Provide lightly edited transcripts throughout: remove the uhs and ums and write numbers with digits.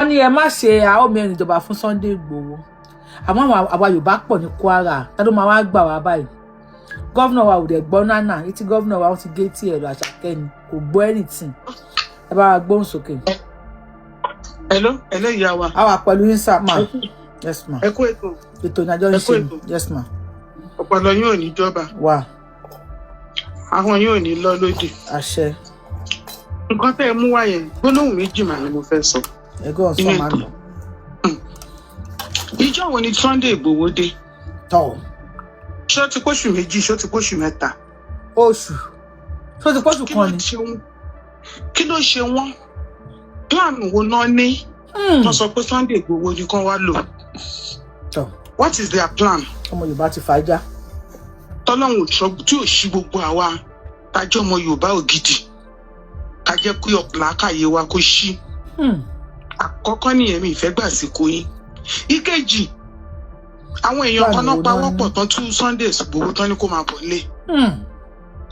ní ẹ má ṣe àwọn mẹ́rin ìjọba fún Sunday Igboho àmọ́ àwa Yorùbá pọ̀ ní Kwara tá ló máa wá gbà wá báyìí gọ́vnà wa ò dẹ̀ gbọ́ nánà etí gọ́vnà wa wọ́n ti gé tí ẹ̀rọ Àṣàkẹ́ ni kò gbọ́ anything ẹ bá wa gbóhùn sókè. Hello ìyá wa. A wà pẹ̀lú yín sá ma. Yes ma. Ẹ kú ètò. Ètò ìnájọ́ ń ṣe. Yes ma. Ọpọlọ yín ò ní jọba. Wà. Àwọn yín ò ní lọ lódì. Àṣẹ. Nǹkan tẹ́ ẹ mú wá yẹn gbólóhùn méjì mà ni mo fẹ́ sọ. Ẹ̀gọ́ ọ̀sán máa lọ. Ìjọ́ wo ni Sunday Igboho dé? Tọ̀. Ṣé ti póṣù méjì, ṣé ti póṣù mẹ́ta? Oṣù. Ṣé ti póṣù kan ni? Kí ló ṣe wọ́n? Plan wo náà ní? Wọ́n sọ pé Sunday Igboho ni kán wá lò. What is their plan? Ọmọ Yorùbá ti fàájà. Tọ́lọ́run tí ò ṣí gbogbo àwa tájọ́ ọmọ Yorùbá ògidì. Ká jẹ́ kí ọ̀pọ̀lákàyè wa kó ṣí. Àkọ́kọ́ nìyẹn mi ìfẹ́ gbà sí kó yín. Ìkejì, àwọn èèyàn kan náà pawọ́pọ̀ tán tú Sunday Igboho tán ní kó máa bọ̀ lé.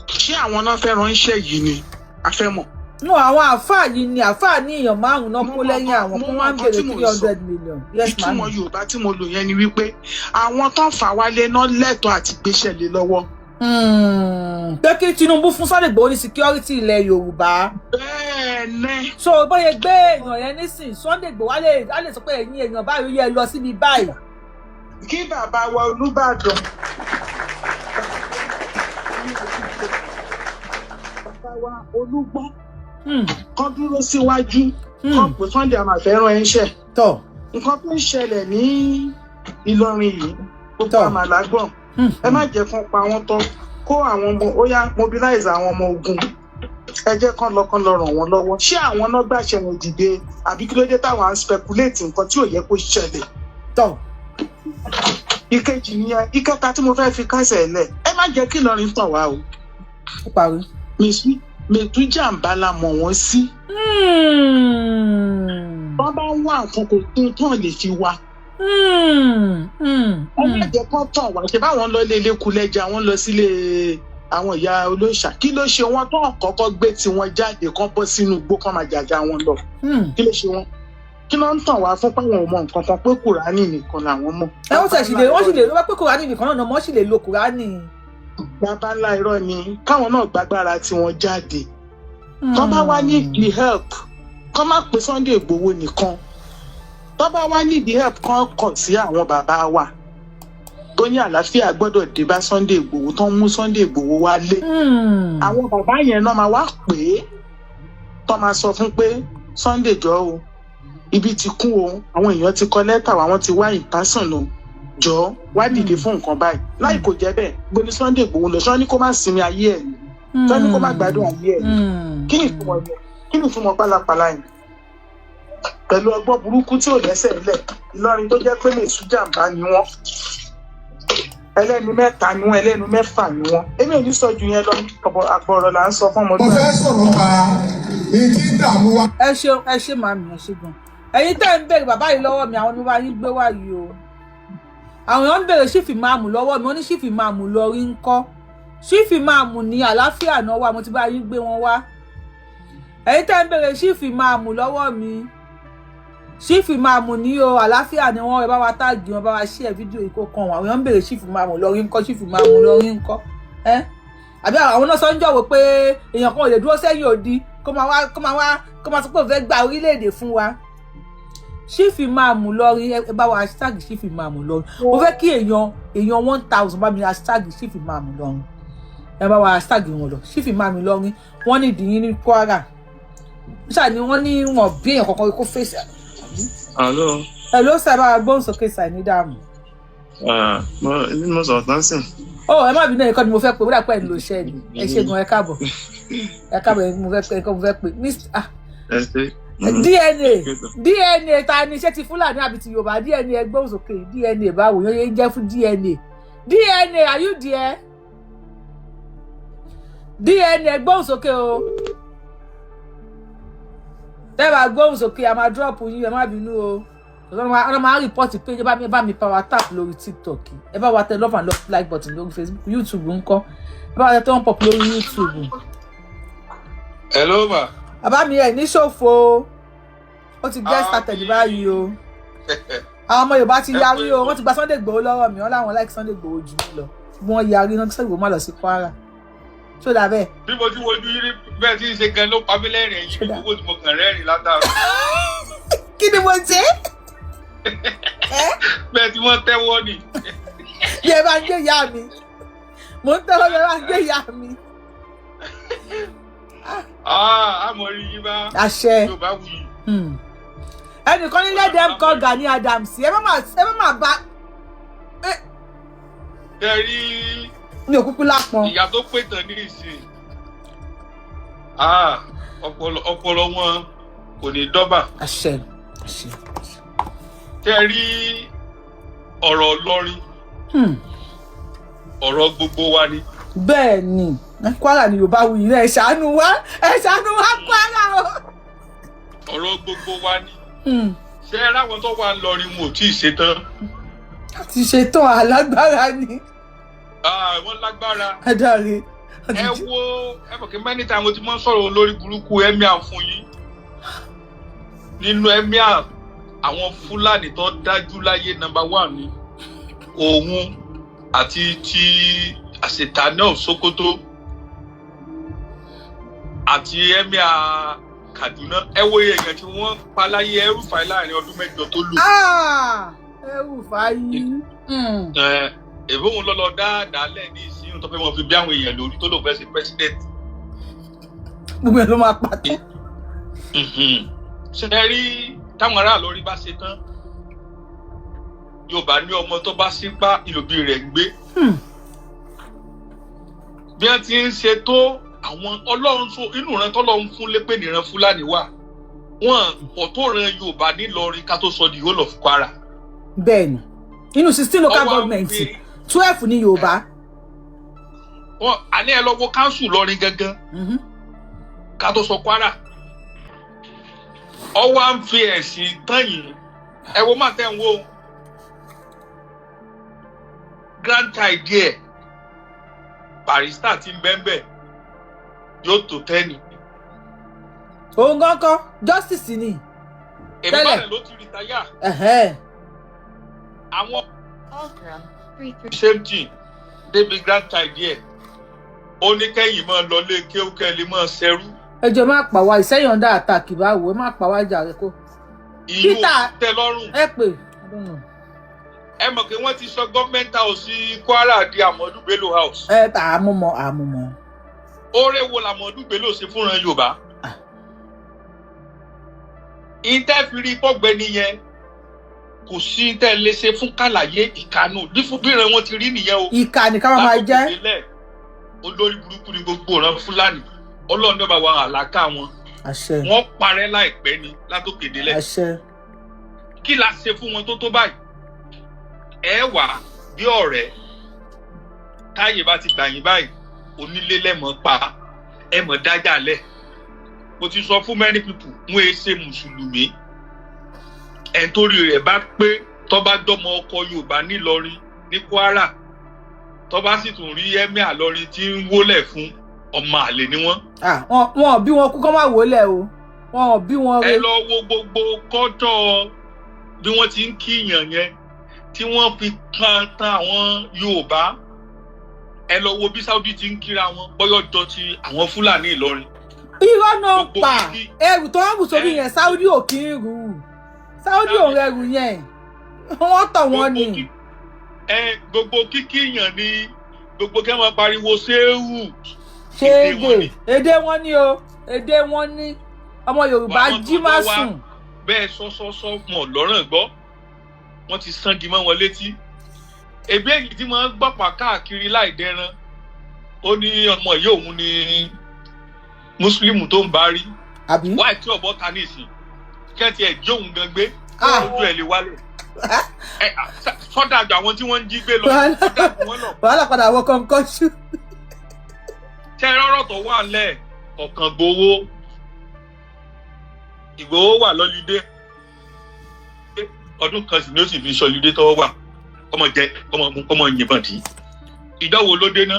Ṣé àwọn náà fẹ́ ránṣẹ́ yìí ni a fẹ́ mọ̀? No, àwọn àfáà yìí ni àfáà ní èèyàn márùn-ún náà kó lẹ́yìn àwọn kó wá ń bèrè 300 million. Yes ma'am. Ìtumọ̀ Yorùbá tí mo lò yẹn ni wípé àwọn tán fà wálé náà lẹ́tọ̀ọ́ àti gbéṣẹ́ lé lọ́wọ́. Pé kí Tinubu fún Sunday Igboho ní security ilẹ̀ Yorùbá. Bẹ́ẹ̀ni. So bóyá gbé èèyàn yẹn nísìn Sunday Igboho á lè sọ pé ẹ̀yin èèyàn báyìí yẹ lọ síbi báyìí. Kí bàbá wa Olúbàdàn. Bàbá wa Olúgbọ́n. Kán dúró síwájú. Kán pè Sunday àmà fẹ́ràn ẹ̀ṣẹ̀. Tọ́. Nǹkan tó ń ṣẹlẹ̀ ní Ìlọrin yìí gbogbo àmàlágbọ̀n. Ẹ má jẹ́ kán pa wọ́n tán kó àwọn ọmọ ó yá mobilize àwọn ọmọ ogun. Ẹ jẹ́ kán lọ ràn wọ́n lọ́wọ́. Ṣé àwọn náà gbàṣẹ wọn dìde àbí kí ló dé táwọn à ń speculate nǹkan tí ò yẹ kó ṣẹlẹ̀? Tọ́. Ìkejì nìyẹn ìkẹta tí mo fẹ́ fi kásẹ̀ lẹ̀ ẹ má jẹ́ kí Ìlọrin tàn wá o. Ó parí. Mẹ̀tú jàǹbá la mọ̀ wọ́n sí. Wọ́n bá ń wá nǹkan kò tún tán lè fi wá. Wọ́n má jẹ́ kán tàn wá ṣe báwọn lọ lé Lẹ́kùlẹ́jà wọ́n lọ sílé àwọn ìyá olóòṣà kí ló ṣe wọ́n tán kọ́kọ́ gbé tiwọn jáde kán bọ́ sínú igbó kán máa jàjà wọn lọ. Kí ló ṣe wọ́n? Kí ló ń tàn wá fún páwọn ọmọ nǹkan kan pé Kùránì nìkan làwọn mọ̀. Wọ́n sì lè wọ́n pé Kùránì nìkan náà wọ́n sì lè lo Kùránì. Bàbá ńlá irọ́ ni káwọn náà gbàgbára tiwọn jáde. Tọ́ bá wá nídìí help kán má pè Sunday Igboho nìkan. Tọ́ bá wá nídìí help kàn sí àwọn bàbá wa. Tó ní àlàáfíà gbọ́dọ̀ dé bá Sunday Igboho tó ń mú Sunday Igboho wá lé. Àwọn bàbá yẹn náà máa wá pè é. Tọ́ máa sọ fún pé Sunday jọ o. Ibi ti kún o, àwọn èèyàn ti kọ lẹ́tà wa, wọ́n ti wá ìtásùn lọ. Jọ wá dìde fún nǹkan báyìí. Láì kò jẹ́ bẹ́ẹ̀, gbóni Sunday Igboho lọ, sọ ní kó má sinmi ayé ẹ̀ ni. Sọ ní kó má gbádùn ayé ẹ̀ ni. Kí ni ìtumọ̀ yẹn? Kí ni ìtumọ̀ pálapàla yẹn? Pẹ̀lú ọgbọ́n burúkú tí ò lẹ́sẹ̀ lẹ̀, Ìlọrin tó jẹ́ pé Mẹ̀tú jàǹbá ni wọ́n. Ẹlẹ́nu mẹ́ta ni wọ́n, ẹlẹ́nu mẹ́fà ni wọ́n. Èmi ò ní sọ ju yẹn lọ, àgbọ̀rọ̀ là ń sọ fún ọmọdé. Mo fẹ́ sọ̀rọ̀ pa ìdí ìdààmú wa. Ẹ ṣe màmí ẹ ṣe gan. Ẹ̀yin tẹ́ ń bèrè bàbá yìí lọ́wọ́ mi àwọn ni wàá yín gbé wá yìí o. Àwọn èèyàn ń bèrè ṣífì máàmù lọ́wọ́ mi wọ́n ní ṣífì máàmù lọ rí ń kọ́. Ṣífì máàmù ní àlàáfíà náà wà mo ti bá yín gbé wọn wá. Ẹ̀yin tẹ́ ń bèrè ṣífì máàmù lọ́wọ́ mi. Ṣífì máàmù ní o àlàáfíà ni wọ́n rẹ bá wa táàgì wọn bá wa share fídíò ìkó kan wọn. Àwọn èèyàn ń bèrè ṣífì máàmù lọ rí ń kọ́ ṣífì máàmù lọ rí ń kọ́. Àbí àwọn náà sọ ń jọ̀wọ́ pé èèyàn kan ò lè dúró sẹ́yìn òdi kó máa sọ pé ó fẹ́ gba orílẹ̀-èdè fún wa. Ṣífì máàmù lọrin ẹ bá wa hashtag ṣífì máàmù lọrin mo fẹ́ kí èèyàn 1000 bá mi hashtag ṣífì máàmù lọrin ẹ bá wa hashtag wọn lọ ṣífì máàmù lọrin wọ́n ní ìdíyín ní Kwara ṣáà ni wọ́n ní wọn bí èèyàn kankan kó fèsì. hello sir bá wa gbóhùn sókè sir ní dààmú. mo sọ̀rọ̀ tán sìn. Ẹ má bínú ẹ̀kọ́ ni mo fẹ́ pé wíwá pẹ́ ń lo iṣẹ́ ni ẹ ṣe gan ẹ káàbọ̀ mo fẹ́ pé DNA ta ni iṣẹ́ ti Fúlàní àbí ti Yorùbá DNA gbóhùn sókè DNA báwo yẹn jẹ́ fún DNA are you there? DNA gbóhùn sókè o tẹ́wà gbóhùn sókè a máa drop yín ẹ má bínú o ọ̀nà máa rìpọ́tì pé ẹ bá mi power tap lórí TikTok ẹ bá wa tẹ love and love like button lórí Facebook YouTube ńkọ́ ẹ bá wa tẹ turn pop lórí YouTube. Hello ma. Bàbá mi ẹ̀ ní ṣòfò ó ti get started báyìí o àwọn ọmọ Yorùbá ti yarí o wọ́n ti gba Sunday Igboho lọ́wọ́ mi wọ́n láwọn like Sunday Igboho jù mí lọ wọ́n yarí náà Sunday Igboho má lọ sí Kwara ṣó dà bẹ́ẹ̀. bí mo ti wojú yín bẹ́ẹ̀ tí ń ṣe gan ló pa mí lẹ́rìn yìí ní gbogbo tí mo kàn rẹ́rìn látàrí. kí ni mo ṣe. bẹ́ẹ̀ tí wọ́n tẹ́wọ́ ni. bí ẹ bá ń gbé ìyá mi mo ń tẹ́wọ́ bí ẹ bá ń gbé ìyá mi. àmọ́ rí yín bá àṣẹ Yorùbá wù yìí. ẹnìkan ní let them call Gani Adams ẹ má má bá. ẹ rí mi ò kúkú lápọn. ìyá tó pè tán ní ìsìn ọpọlọ wọn kò ní dọ́bà. àṣẹ. tẹ́ rí ọ̀rọ̀ Ìlọrin ọ̀rọ̀ gbogbo wa ni. bẹ́ẹ̀ ni Kwara ni Yorùbá wuyì náà ẹ ṣàánú wa Kwara o. ọ̀rọ̀ gbogbo wa ni. ṣé ẹ ráwọn tó wà Ìlọrin wọn ò tí ì ṣetán. àti ṣetán alágbára ni. wọ́n lágbára. adáre. ẹ wo ẹ mọ̀ kí many times mo ti máa ń sọ̀rọ̀ olórí burúkú emir fún yín. nínú emir àwọn Fúlàní tó dájú láyé number 1 ni òun àti ti àṣetánà Sókótó àti emir Kaduna ẹ wo èèyàn tí wọ́n pa láyé El-Rufai láàrin ọdún 8 tó lò. El-Rufai. èbó òun lọ́lọ́ dáadáa lẹ́ẹ̀ ní ìsìn tó fẹ́ mọ́ fi bí àwọn èèyàn lórí tó lò fẹ́ sí president. gbogbo ẹ̀ ló máa pàtó. ṣe rí táwọn aráàlú orí bá ṣe tán Yorùbá ní ọmọ tó bá sípá ìlòbí rẹ̀ ń gbé. bí wọ́n ti ń ṣe tó àwọn Ọlọ́run tó inú ìran tọ́lọ́run fún lépè nìran Fúlàní wà wọ́n pọ̀ tó ran Yorùbá nílọrin ká tó sọ di whole of Kwara. bẹ́ẹ̀ni inú 16 local government 12 ní Yorùbá. wọn àní ẹ lọ wo council lọrin gangan ká tó sọ Kwara ọwọ́ à ń fi ẹ̀sìn tán yìí ẹ wo máa tẹ̀ ń wo grand idea barrister ti ń bẹ́ẹ̀ yóò tó 10. òun gángan justice ni. èmi bá rẹ̀ ló ti rìtáyà. àwọn same thing David grand idea ó ní kẹ́yìn máa lọ lé kéwúkẹ́ lè máa ṣẹ́rú. ẹjọ máa pa wá Ìṣẹ́yìn under attack báwo ẹ máa pa wá jà rẹ kó. ìlú tẹ́ lọ́rùn. ẹ pè. ẹ mọ̀ pé wọ́n ti sọ gọ́ọ̀mẹ́ntà òsì Kwara di Amadu Bello house. àmúmọ̀. oore wo làmọ̀dù Bello ṣe fúnra Yorùbá. ìtẹ́fìrí pọ́gbẹ́ni yẹn kò sí tẹ́ lè ṣe fún kàlàyé ìkànnù bíran wọn ti rí nìyẹn o. ìkà ni ká máa jẹ́. olórí burúkú ni gbogbo ọ̀ràn Fúlàní Ọlọ́run náà bá wà àlàkà wọn. àṣẹ. wọ́n parẹ́ láìpẹ́ ni látòkè délẹ̀. àṣẹ. kí la ṣe fún wọn tó báyìí. ẹ wà bí ọ̀rẹ́ táyé bá ti gbà yín báyìí onílé lẹ́mọ̀ pa ẹ mọ̀ dájà lẹ̀. mo ti sọ fún many people wọn èé ṣe mùsùlùmí ẹni torí rẹ̀ bá pé tó bá dọ́mọ ọkọ Yorùbá nílọrin ní Kwara tó bá sì tún rí emir Ìlọrin tí ń wólẹ̀ fún ọmọ àlè ni wọ́n. wọn bí wọn kú kọ́ máa wólẹ̀ o wọn bí wọn rẹ. ẹ lọ wo gbogbo kọ́tọ̀ bí wọ́n ti ń kíyàn yẹn tí wọ́n fi kan tán àwọn Yorùbá ẹ lọ wo bí Saudi ti ń kíra wọn bọ́yọ̀ jọ ti àwọn Fúlàní Ìlọrin. irọ́ náà pa ẹrù tó wọ́n bù sórí yẹn Saudi ò kí ń rù Saudi ò rẹrù yẹn wọ́n tọ̀ wọ́n ni. gbogbo kíkíyàn ni gbogbo kẹ́ máa pariwo ṣéwù. ṣéèdè èdè wọn ni o èdè wọn ni ọmọ Yorùbá jí má sùn. bẹ́ẹ̀ sọ́sọ́sọ́ mọ̀ lọ́rùn gbọ́ wọ́n ti sangi mọ́ wọn létí. èbí èyí tí wọ́n gbọ́pàá káàkiri láì dẹran ó ní ọmọ yìí òun ni Mùsùlùmí tó ń bá rí. wáì tí ọ̀bọ ta ní ìsìn kẹ́ntì ẹ̀ jẹ́ òun gan gbé ojú ẹ̀ lè wálẹ̀. sọ́dà àjọ àwọn tí wọ́n ń jí gbé lọ sọ́dà wọn lọ. wàhálà padà wọ kọ̀ọ̀kan ṣú. tẹ́ rọ́rọ̀ tó wà lẹ̀ ọ̀kan gbowó Ìgbòho wà lọ́lídé ọdún kan sì ni ó sì fi sọlídé tọ́wọ́ wà ọmọ yìnbọn dì í. ìdánwò ló dé ná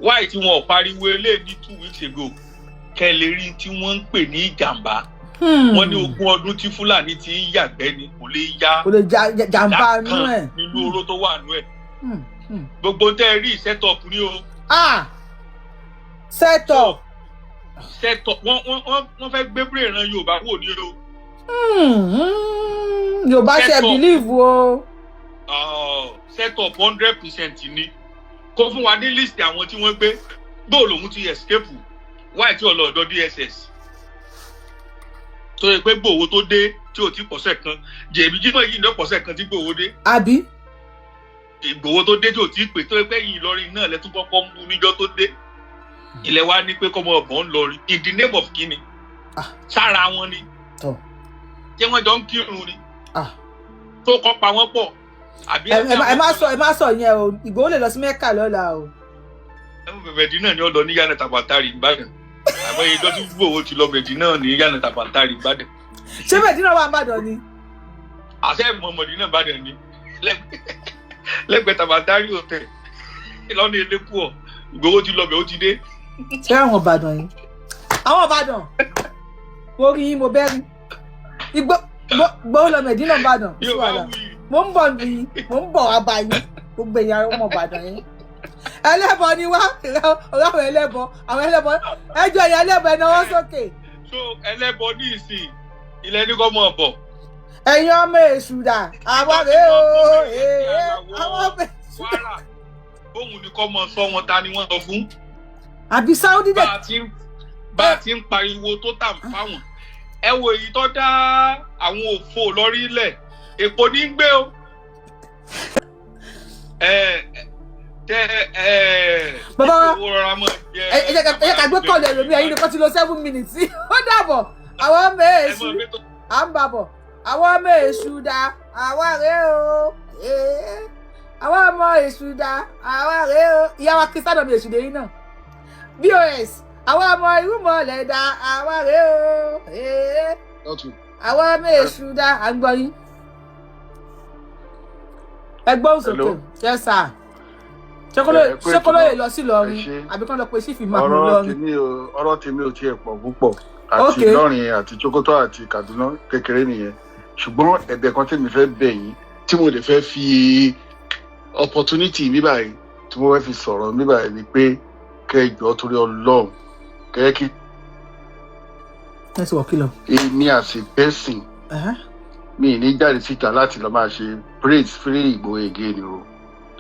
wáì tí wọn ò pariwo eléyìí ní 2 weeks ago kẹ́ lè rí tí wọ́n ń pè ní ìjàmbá wọ́n ní 20 ọdún tí Fúlàní ti ń yàgbẹ́ ni kò lè ya kò lè jàǹbá nú ẹ̀ nínú oró tó wà nú ẹ̀. Gbogbo tẹ́ ẹ rí set-up ni o. set-up wọ́n fẹ́ gbé bèrè ran Yorùbá wò ní o. Yorùbá ṣe believe o. Set-up 100% ni kó fún wa ní list àwọn tí wọ́n gbé gbóò lòun ti escape wáì tí ọlọ́ọ̀dọ́ DSS tó yẹ pé Gbòho tó dé tí ò tí pọ̀sẹ̀ kan jẹ̀bi jímọ̀ yìí ní pọ̀sẹ̀ kan tí Gbòho dé. àbí. Gbòho tó dé tí ò tí pè tó yẹ pé yìí Ìlọrin náà lẹ́tún kọ́kọ́ ń bú níjọ́ tó dé. Ilẹ̀ wa ní pé kọ́mọ ọ̀bọ̀n ń lọrin in the name of kíni. Sára wọn ni. Ṣé wọ́n jọ ń kírun ni. Tó kọ́ pa wọ́n pọ̀. ẹ má sọ yẹn o Ìgbòho lè lọ sí Mẹ́kà lọ́la o. Mẹ̀dínà ni ó lọ ní Yánà Tàbátárì Ìbàdàn. Àmọ́ iye tó ti Gbòho ti lọ Mẹ̀dínà ní Yánà Tàbátárì Ìbàdàn. Ṣé Mẹ̀dínà wà Ìbàdàn ni? Àṣẹ Mẹ̀dínà Ìbàdàn ni lẹ́gbẹ̀ẹ́ Tàbátárì hotel lọ́nà Elékùọ́ Ìgbòho ti lọ bẹ̀ ó ti dé. Ṣé àwọn Ìbàdàn yìí? Àwọn Ìbàdàn mo rí yín mo bẹ́rí Ìgbòho lọ Mẹ̀dínà Ìbàdàn mo ń bọ̀ wá bá yín gbogbo èèyàn ọmọ Ìbàdàn yín. Ẹlẹ́bọ ni wá àwọn ẹlẹ́bọ ẹjọ́ ìyá ẹlẹ́bọ ẹ̀ náwó sókè. So ẹlẹ́bọ ní ìsìn ilẹ̀ ní kọ́ mọ̀ bọ̀. Ẹ̀yin ọmọ èṣù dà àwọn rèé o àwọn ọmọ èṣù dà. Bóun ni kọ́ mọ sọ wọn ta ni wọ́n sọ fún. Àbí Saudi dẹ̀. Bá a ti ń pariwo tó tà fáwọn. Ẹ wo èyí tó dá àwọn òfò lórí ilẹ̀ èpo ní gbé o. Bàbá ẹ jẹ́ ká gbé kọ́ọ̀lù ẹlòmíì ẹ̀yin nìkan ti lo 7 minutes ó dàbọ̀ àwọn ọmọ èṣù à ń bàbọ̀ àwọn ọmọ èṣù dà àwa rèé o àwọn ọmọ èṣù dà àwa rèé o ìyá wa kí sádọ̀mù èṣù lèyìn náà BOS àwọn ọmọ irúmọlẹ̀ dà àwa rèé o àwọn ọmọ èṣù dà à ń gbọ́ yín ẹgbọ́n òsòkè yes sir. Ṣékólóyè lọ sí Ìlọrin àbí kán lọ pé sífì máa mú lọrin. Ọ̀rọ̀ tèmi ò tiẹ̀ pọ̀ púpọ̀ àti Ìlọrin àti Sokoto àti Kaduna kékeré nìyẹn ṣùgbọ́n ẹ̀bẹ̀ kan tèmi fẹ́ bẹ̀ yín tí mo lè fẹ́ fi opportunity mi báyìí tí mo fẹ́ fi sọ̀rọ̀ mi báyìí ni pé kẹjọ torí Ọlọ́run kẹ́kẹ́ kí. ẹ ti wọ̀ kí lọ. èmi àti pẹ́sìn mi ní jáde síta láti lọ máa ṣe praise free Ìgbòho again o.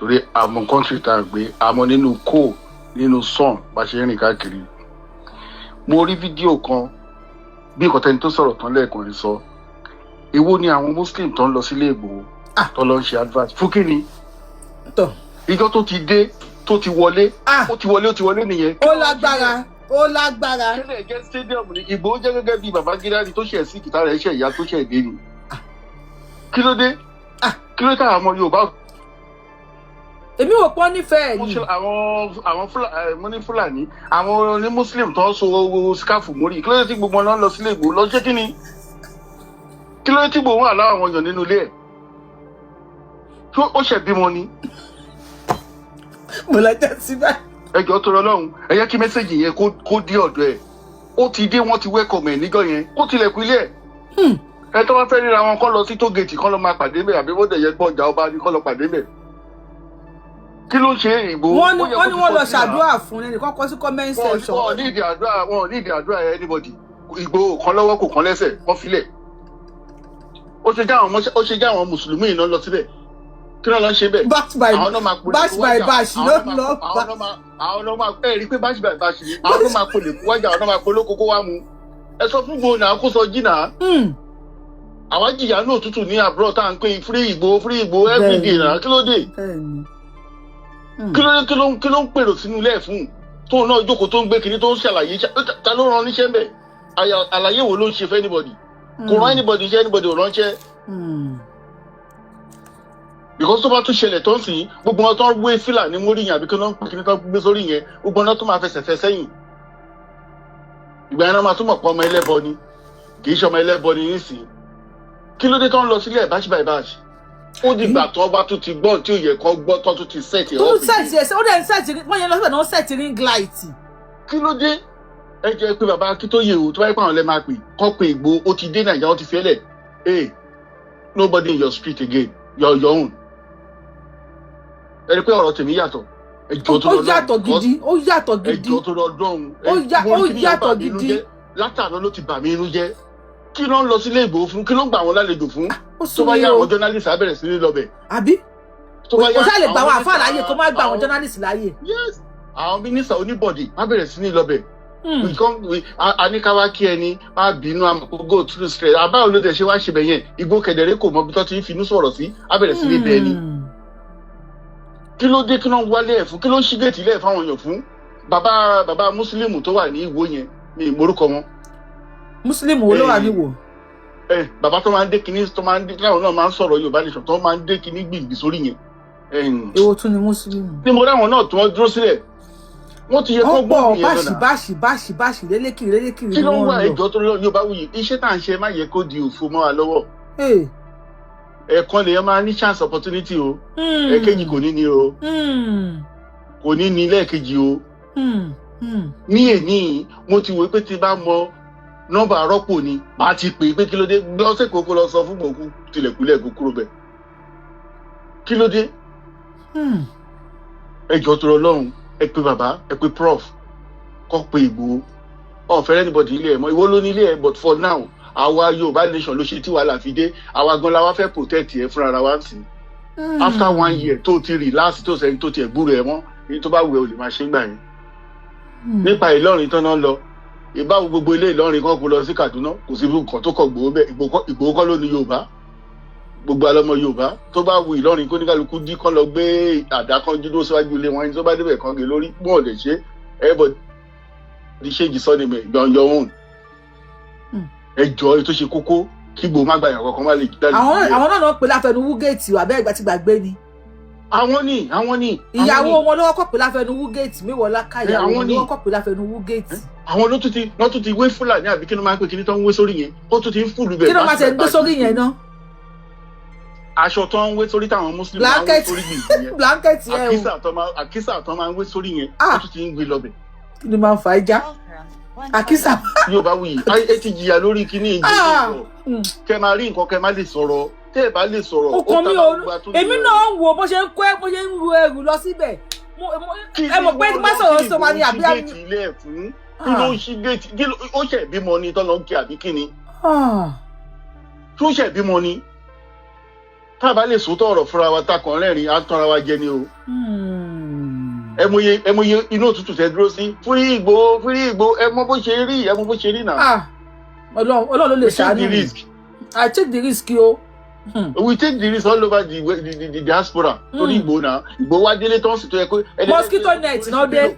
Torí àmọ́ kọ́ńtì tá a gbé àmọ́ nínú kó nínú sàn bá ṣe rìn káàkiri. Mo rí fídíò kan bí nǹkan tẹni tó sọ̀rọ̀ tán lẹ́ẹ̀kan rí sọ. Èwo ni àwọn Muslim tó ń lọ sílé Ìgbòho tó lọ ń ṣe advert fún kí ni? Ìjọ tó ti dé tó ti wọlé ó ti wọlé nìyẹn. Ó lágbára. Kílẹ̀ jẹ́ stadium ni Ìgbòho jẹ́ gẹ́gẹ́ bí Babangida ni tó ṣẹ̀ sí kìtà rẹ̀ ṣẹ̀ ìyá tó ṣẹ̀ dé ni. Kí ló dé? Kí ló dé àwọn ọmọ Yorùbá? Èmi ò pọ́n nífẹ̀ẹ́ ni. Àwọn Fúlàní àwọn ní Muslim tó ń so skáfù mórí kí ló dé tí gbogbo wọn lọ sílé Ìgbòho lọ ṣé kí ni? Kí ló dé tí Ìgbòho wà láwọn èèyàn nínú ilé ẹ̀? Tí ó ṣẹ̀ bímọ ni? Mo lọ jẹ́ síbẹ̀. Ẹ jọ̀ọ́ tó rọ lọ́hùn ẹ yẹ kí mẹ́sẹ̀gì yẹn kó dé ọ̀dọ̀ ẹ̀. Ó ti dé wọ́n ti wẹ́kọ̀mù ẹ̀ níjọ́ yẹn kó tilẹ̀kùn ilé ẹ̀. Ẹ tó bá fẹ́ ríra wọn kọ́ lọ sí tógèètì kọ́ lọ máa pàdé bẹ̀ àbí bóde yẹ gbọ́ ọjà ọba ni kọ́ lọ pàdé bẹ̀. Kí ló ń ṣe Ìgbòho? Wọ́n ní wọ́n lọ ṣàdúrà fún ẹnì kan kọ sí comment section. Wọ́n ní ìdí àdúrà anybody. Ìgbòho kan lọ́wọ́ kò kan lẹ́sẹ̀ kọ́ filẹ̀. Ó ṣe já àwọn Mùsùlùmí iná lọ síbẹ̀. Kí ló lọ ń ṣe bẹ́ẹ̀? Bash by bash ló lọ. Àwọn ọmọ rí pé bash by bash ni àwọn ọmọ máa polè kú wájà àwọn ọmọ máa polóko kó wá mu. Ẹ sọ fún Ìgbòho náà kó sọ jìnnà. Àwọn jìyà ní òtútù ní àbúrò tá à ń pè free Ìgbòho everyday náà kí ló dé? Kí ló ń pèrò sínú ilé ẹ̀ fún tóun náà jókòó tó ń gbé kiri tó ń ṣàlàyé ta ló rán níṣẹ́ mbẹ̀ àlàyé wo ló ń ṣe fún anybody kò rán anybody iṣẹ́ anybody ò ránṣẹ́. Because tó bá tún ṣẹlẹ̀ tó ń sìn gbogbo wọn tó ń wé fìlà ní mórí yẹn àbí kí wọ́n kí wọ́n gbé sórí yẹn gbogbo wọn tó máa fẹsẹ̀ fẹ́ sẹ́yìn. Ìgbà yẹn náà máa túmọ̀ pọ̀ ọmọ ẹlẹ́bọ ni kì í ṣe ọmọ ẹlẹ́bọ ni nísìnyí. Kí ló dé tó ń lọ sílẹ̀ bash by bash? Ó dìgbà tó bá tún ti gbọ́ tí ó yẹ kó gbọ́ tó tún ti sẹ́ẹ̀tì ẹ̀ ọ́fíìsì. Ó dẹ̀ ń sẹ́ẹ̀tì wọ́n yẹn lọ́sọ̀rọ̀ náà sẹ́ẹ̀tì ring light. Kí ló dé? ẹ jẹ́ pé bàbá Akíntóyè o tó bá yẹ pé àwọn lẹ́ máa pè kọ́ pé Ìgbòho ó ti dé Nàìjíríà ó ti fẹ́lẹ̀ hey nobody in your street again your own. ẹ rí pé ọ̀rọ̀ tèmi yàtọ̀. ó yàtọ̀ gidi ó yàtọ̀ gidi ẹjọ́ tó lọ dọ́hùn. ó yàtọ̀ gidi. látàná ló ti bà mí inú jẹ́ kí ló ń lọ sílé Ìgbòho fún kí ló ń gbà wọn lálejò fún ó tó sún bá mi yá o àwọn journalist á bẹ̀rẹ̀ sí ní lọ bẹ̀. àbí tó bá kò yá sáà lè gbà wọn àfáà minister- láàyè kó má gba àwọn àwọn- journalist láàyè. yes àwọn mínísítà oníbọ̀dì á bẹ̀rẹ̀ sí ní lọ bẹ̀. aníkàwá kí ẹni má bínú àmọ́ go through stress àbáwò ló dẹ̀ ṣe wá ṣe bẹ̀ yẹn Ìgbòho kẹ̀dẹ̀rẹ́ kò mọ bí tó ti ń finú sọ̀rọ̀ sí á bẹ̀rẹ̀ sí ní bẹ̀ ni. kí ló dé kí ló ń wálé ẹ̀ fún kí ló ń ṣí géètì ilé ẹ̀ fáwọn èèyàn fún bàbá mùsùlùmù tó wà ní Ìwó yẹn ní ìmórúkọ wọn. Muslim wo ló wà níwò. Bàbá tó máa ń dé kinní tó máa ń dé táwọn náà máa ń sọ̀rọ̀ Yorùbá nation tó máa ń dé kinní gbìngbì sórí yẹn. èwo tún ni Muslim. ní mo ráwọn náà tí wọ́n dúró sílẹ̀ wọ́n ti yẹ kó gbọ́ ọ̀pọ̀ báṣì lélékiri kí ni ló ń wá wọ́n lọ. ẹjọ́ tó lọ Yorùbá wuyì iṣẹ́ tá à ń ṣe má yẹ kó di òfo mọ́ wa lọ́wọ́ ẹ̀ẹ̀kan lèèyàn máa ní chance opportunity o ẹ̀ẹ̀kejì kò ní ní o kò ní ní lẹ́ẹ̀kejì o ní èní mo ti wò pé tí bá mọ nọ́mbà arọ́pò ni màá ti pè é pé kí ló dé lọ́sẹ̀ kókó lọ sọ fún gbòógùn tilẹ̀kùlẹ̀ kó kúrò bẹ̀ kí ló dé ẹjọ́ tó lọ́rùn ẹ pé bàbá ẹ pé prof kọ́ pé Ìgbòho ọ̀fẹ́ anybody ilé ẹ̀ mọ́ ìwọ ló ní ilé ẹ̀ but for now àwa Yorùbá nation ló ṣe tí wàhálà fi dé àwa gan la wá fẹ́ protect ẹ fúnra ara wa sí after 1 year tó ti relax tó sẹ́ni tó ti ẹ̀gbúrò ẹ̀ mọ́ èyí tó bá wù ẹ́ ò lè máa ṣe ń gbà yẹn nípa Ìlọrin tán náà lọ ìbáwo gbogbo ilé Ìlọrin kan kó lọ sí Kaduna kò sí nǹkan tó kọ Ìgbòho bẹ́ẹ̀ Ìgbòho kọ́ ló ní Yorùbá gbogbo alọmọ Yorùbá tó bá wù Ìlọrin kó ní kálukú dí kán lọ gbé àdá kan dúró síwájú ilé wọn ẹni tó bá débẹ̀ kan gé lórí mọ́ ọ̀dẹ̀ ṣe everybody ṣéǹjì sọ́ni mi on your own ẹjọ́ ètò ṣe kókó kí Ìgbòho má gbàyàn kankan má lè dá àwọn náà náà pè láfẹnuwú géètì wà bẹ́ẹ̀ ìgbà tí gbàgbé ni. àwọn ní ìyàwó wọn ló kọ́kọ́ pè láfẹnuwú géètì Mewọlá ká ìyàwó àwọn wọn ní. ló kọ́kọ́ pè láfẹnuwú géètì. àwọn ló tún ti wé Fúlàní àbí kí ló máa ń pè kí ní tó ń wé sórí yẹn ó tún ti ń fúlù bẹ́ẹ̀ kí ló máa ṣe ń gbé sórí yẹn náà. aṣọ tó ń wé sórí táwọn Muslim máa ń wé blanket sórí gbìyànjú yẹn blanket yẹn o àkísà tó máa ń wé sórí yẹn Ah. ó tún ti ń gbé lọbẹ. kí ni máa ń fa ìjà àkísà. Yorùbá wuyì ẹ ti jìyà lórí kíní ìjọba kẹ máa rí nǹkan kẹ má lè sọ̀rọ̀ tẹ ẹ bá lè sọ̀rọ̀ ọkàn mi ò èmi náà ń wo bó ṣe ń kó bó ṣe ń ru ẹrù lọ síbẹ̀ ẹ mọ̀ pé tí bá sọ̀rọ̀ sọ ma ní àbí àbí. kí ilé ẹ̀ fún kí ló ń ṣí géètì kí ló ó ṣẹ̀ bímọ ni tọ́lọ́ ń kí àbí kí ni tó ṣẹ̀ bímọ ni tá a bá lè sòótọ́ ọ̀rọ̀ fúnra wa ta kàn rẹ́rìn á tọ́ra wa jẹ ni o. ẹ mọ iye inú òtútù tẹ dúró sí Free Ìgbòho ẹ mọ bó ṣe rí náà. Ọlọ́run ló lè ṣàánú mi I take the risk o. We take the risk all over the diaspora torí Ìgbòho náà Ìgbòho wá délé tó ń sì tó yẹ kó. mosquito net náà dé.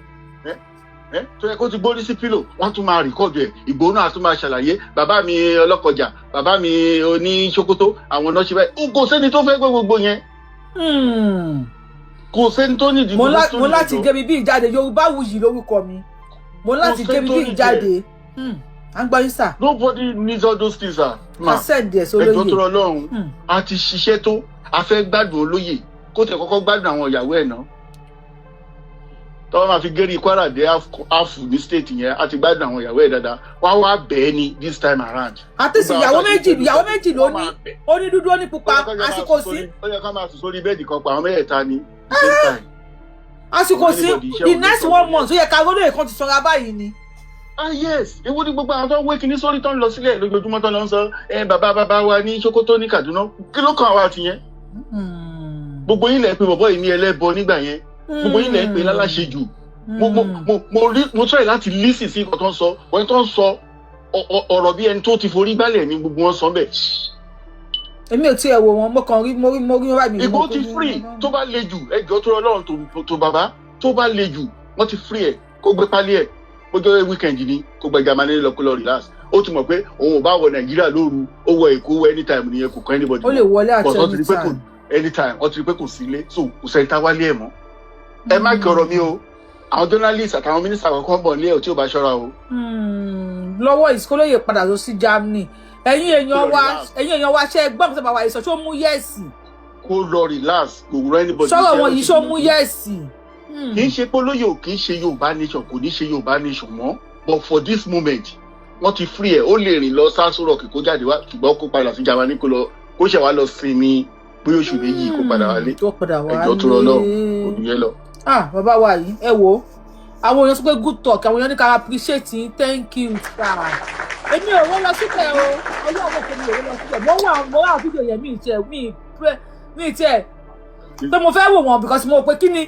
tó yẹ kó ti gbórí sí pílò wọ́n tún máa rìkọ́dù ẹ̀ Ìgbòho náà tún máa ṣàlàyé bàbá mi ọlọ́kọjà bàbá mi oní ṣòkòtò àwọn náà ṣe báyìí kò sẹ́ni tó fẹ́ gbé gbogbo yẹn kò sẹ́ni tó nídìí. mo láti gé mi bí ìjáde Yorùbáwùyí lórúkọ mi mo láti gé mi bí ìjáde à ń gbọ́ yín sà. nobody needs all those things sir. a send ẹ̀ sólóyè ẹjọ́ tó rọ lọ́rùn a ti ṣiṣẹ́ tó a fẹ́ gbádùn olóyè kó tẹ̀ kọ́kọ́ gbádùn àwọn ìyàwó ẹ̀ náà tọ́wọ́ máa fi gérí Kwara dé áfù ní state yẹn a ti gbádùn àwọn ìyàwó ẹ̀ dáadáa wá wá bẹ́ẹ̀ ni this time around. àtẹ̀sí ìyàwó méjì ló ní ó ní dúdú ó ní pupa àsìkò sí. ó yẹ ká máa sùn sórí bẹ́ẹ̀dì kan pa àwọn mẹ́ẹ̀ta ní àsìkò sí the next 1 month ó yẹ ká rólóyè kan ti sọra báyìí ni. Yes ewu ni gbogbo àwọn tó ń wé kinní sórí tó ń lọ sílẹ̀ lójoojúmọ́ tó ń lọ sọ bàbá wa ní Sokoto ní Kaduna kí ló kàn wá tiyẹn. gbogbo yín lẹ pé bọ̀bọ̀ yìí ní ẹlẹ́bọ nígbà yẹn gbogbo yín lẹ pé láláṣejù mo try láti lísì sí nǹkan tó ń sọ wọ́n tó ń sọ ọ̀rọ̀ bí ẹni tó ti forí gbálẹ̀ ní gbogbo wọn sọ bẹ́ẹ̀. èmi ò tiẹ̀ wò wọn mo kàn rí mo rí wọn báyìí. Ìgbòho ti free tó bá le jù ẹjọ́ tó Ọlọ́run tó bàbá tó bá le jù wọ́n ti free ẹ̀ kó gbé pálí ẹ̀ bójú weekend ni kó gba Germany lọ kó lọ relax ó ti mọ̀ pé òun ò bá wọ Nàìjíríà lóru ó wọ Èkó wọ anytime nìyẹn kò kàn anybody. ó lè wọlé àti anytime ó ti rí pé kò sílé so kò sẹ́ni tá wálé ẹ̀ mọ́. ẹ má kí ọ̀rọ̀ mi o àwọn journalist àtàwọn mínísítà kankan bọ̀ nílé ẹ̀ tí ò bá ṣọ́ra o. lọ́wọ́ ìsìkólóyè padà lọ sí Germany ẹ̀yin èèyàn wa ṣe gbọ́n mi sábà wà ìsọ̀ ṣó mú yẹ́ẹ̀sì. kó lọ relax kò rọ anybody. sọ̀rọ̀ wọn yìí ṣó mú yẹ́ẹ̀sì. kì í ṣe pé olóyè ò kì í ṣe Yorùbá nation kò ní ṣe Yorùbá nation mọ́ but for this moment wọ́n ti free ẹ̀ ó lè rìn lọ Sanso Rock kó jáde wá ṣùgbọ́n kó padà sí Germany kó ṣẹ̀ wá lọ sinmi bóyá oṣù méjì kó padà wálé ẹjọ́ tó lọ kò ní yẹ lọ. Bàbá wa yìí ẹ wo àwọn èèyàn sọ pé good talk àwọn èèyàn ní ká appreciate yín thank you èmi ò wọ́n lọ síbẹ̀ o ọlọ́run kò ní òun lọ síbẹ̀ mo wà fídíò yẹn mi tiẹ̀ pé mo fẹ́ wò wọ́n because mo pé kí ni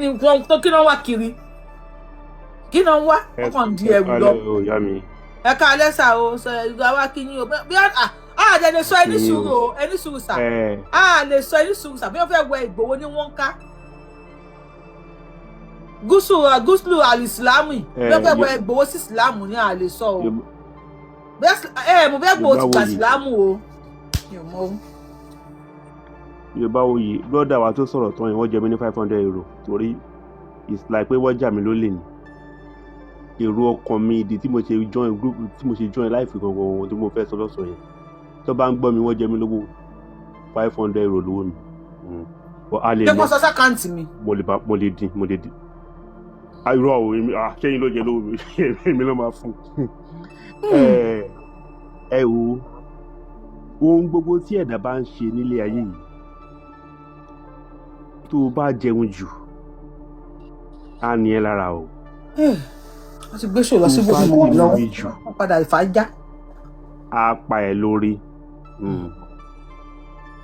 wọ́n wá kiri kí ni wọ́n wá ọkàn di ẹ̀rù lọ ẹ ká lẹ́sà o sọ ìgbà wá kí ni o bí àdé lè sọ ẹni sùúrù sà lè sọ ẹni sùúrù sà bí wọ́n fẹ́ wẹ Ìgbòho ní wọ́n ká gúúsù alìsìlámù bẹ́ẹ̀ bẹ́ẹ̀ Ìgbòho sí ìsìlámù ní àlè sọ o mo bẹ́ẹ̀ Ìgbòho ti gbà ìsìlámù o Yorùbá oyè brọ́dà wa tó sọ̀rọ̀ tán yẹn wọ́n jẹ mí ní €500 torí it's like pé wọ́n jà mí lólè ni èrò ọkàn mi ìdí tí mo ṣe join group tí mo ṣe join life gangan ohun tí mo fẹ́ sọ lọ́sọ̀ yẹn tó bá ń gbọ́ mi wọ́n jẹ mí lówó €500 lówó mi. ṣé kò sọ sákàǹtì mi. mo lè dín irọ́ o ṣẹ́yìn ló jẹ lówó mi èmi ló máa fún ẹ wo ohun gbogbo tí ẹ̀dá bá ń ṣe nílé ayé yìí tó o bá jẹun jù á ní ẹ lára o. wọ́n ti gbé ṣòlọ́ sí gbogbo wọn lọ́wọ́ wọ́n padà ìfàjà. á pa ẹ lórí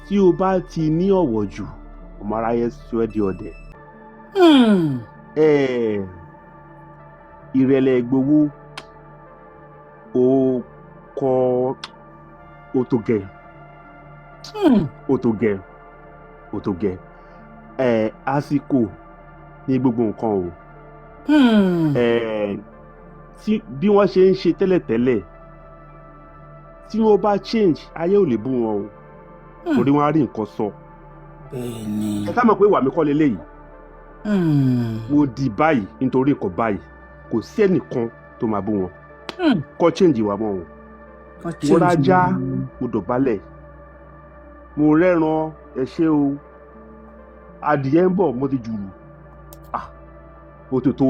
tí o bá ti ní ọ̀wọ̀ jù ọmọ aráyé sọ ẹ́ di ọ̀dẹ̀. Ìrẹ̀lẹ̀ Ìgbòho ó kọ́ ó tó gẹ̀ àsìkò ní gbogbo nǹkan o tí bí wọ́n ṣe ń ṣe tẹ́lẹ̀tẹ́lẹ̀ tí wọ́n bá change ayé ò lè bú wọn o torí wọ́n á rí nǹkan sọ ẹ ká mọ̀ pé ìwà mi kọ́ leléyìí mo di báyìí nítorí nǹkan báyìí kò sí ẹnìkan tó máa bú wọn kọ́ change ìwà wọn o mo rájá mo dọ̀bálẹ̀ mo rẹ́ran ẹ ṣé o adìyẹ ń bọ̀ mo ti jùlù o tó tó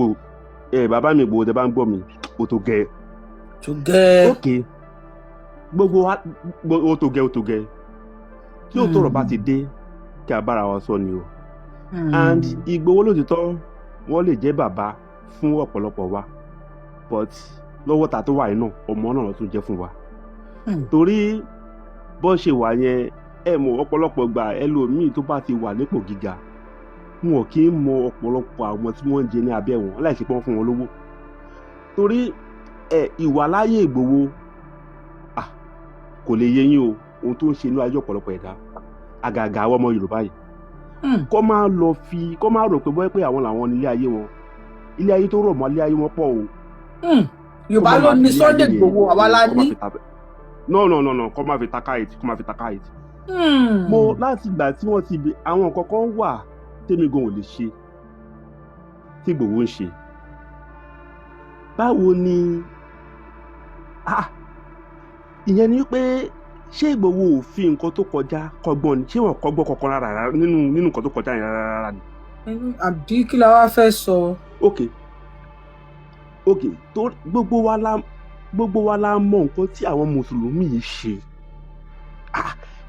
bàbá mi Ìgbòho tẹ bá ń gbọ́ mi o tó gẹ ok gbogbo o tó gẹ tí o tọrọ bá ti dé kí a bára wa sọ ni o and Ìgbòho lóòtítọ́ wọ́n lè jẹ́ bàbá fún ọ̀pọ̀lọpọ̀ wa but lọ́wọ́ ta tó wà yìí náà ọmọ náà ló tún jẹ́ fún wa torí bó ṣe wà yẹn ẹ mọ̀ ọ̀pọ̀lọpọ̀ gbà ẹlòmíì tó bá ti wà nípò gíga wọn kì í mọ ọ̀pọ̀lọpọ̀ àwọn tí wọ́n ń jẹ ní abẹ́ wọn láìsí pé wọ́n fún wọn lówó torí ìwàláyé Ìgbòho kò lè yé yín o ohun tó ń ṣe ní ayé ọ̀pọ̀lọpọ̀ ẹ̀dá àgàgà àwọn ọmọ Yorùbá yìí kó máa rò pé bọ́ẹ́ pé àwọn làwọn nílé ayé wọn ilé ayé tó rọ̀ mọ́ ilé ayé wọn pọ̀ o. Yorùbá ló ní Sunday Ìgbòho àwa la ní. no kó máa fi taka it. mo láti ìgbà tí wọ́n ti bẹ àwọn nǹkan kan wà tèmi gan ò lè ṣe tí Ìgbòho ń ṣe báwo ni ìyẹn ni pé ṣé Ìgbòho ò fi nǹkan tó kọjá kọ́gbọ́n ni ṣé wọ́n kọ́gbọ́n kankan rárá nínú nǹkan tó kọjá yẹn rárá ni. àbí kí la wá fẹ́ sọ. ok tó gbogbo wa la mọ nǹkan tí àwọn mùsùlùmí yìí ṣe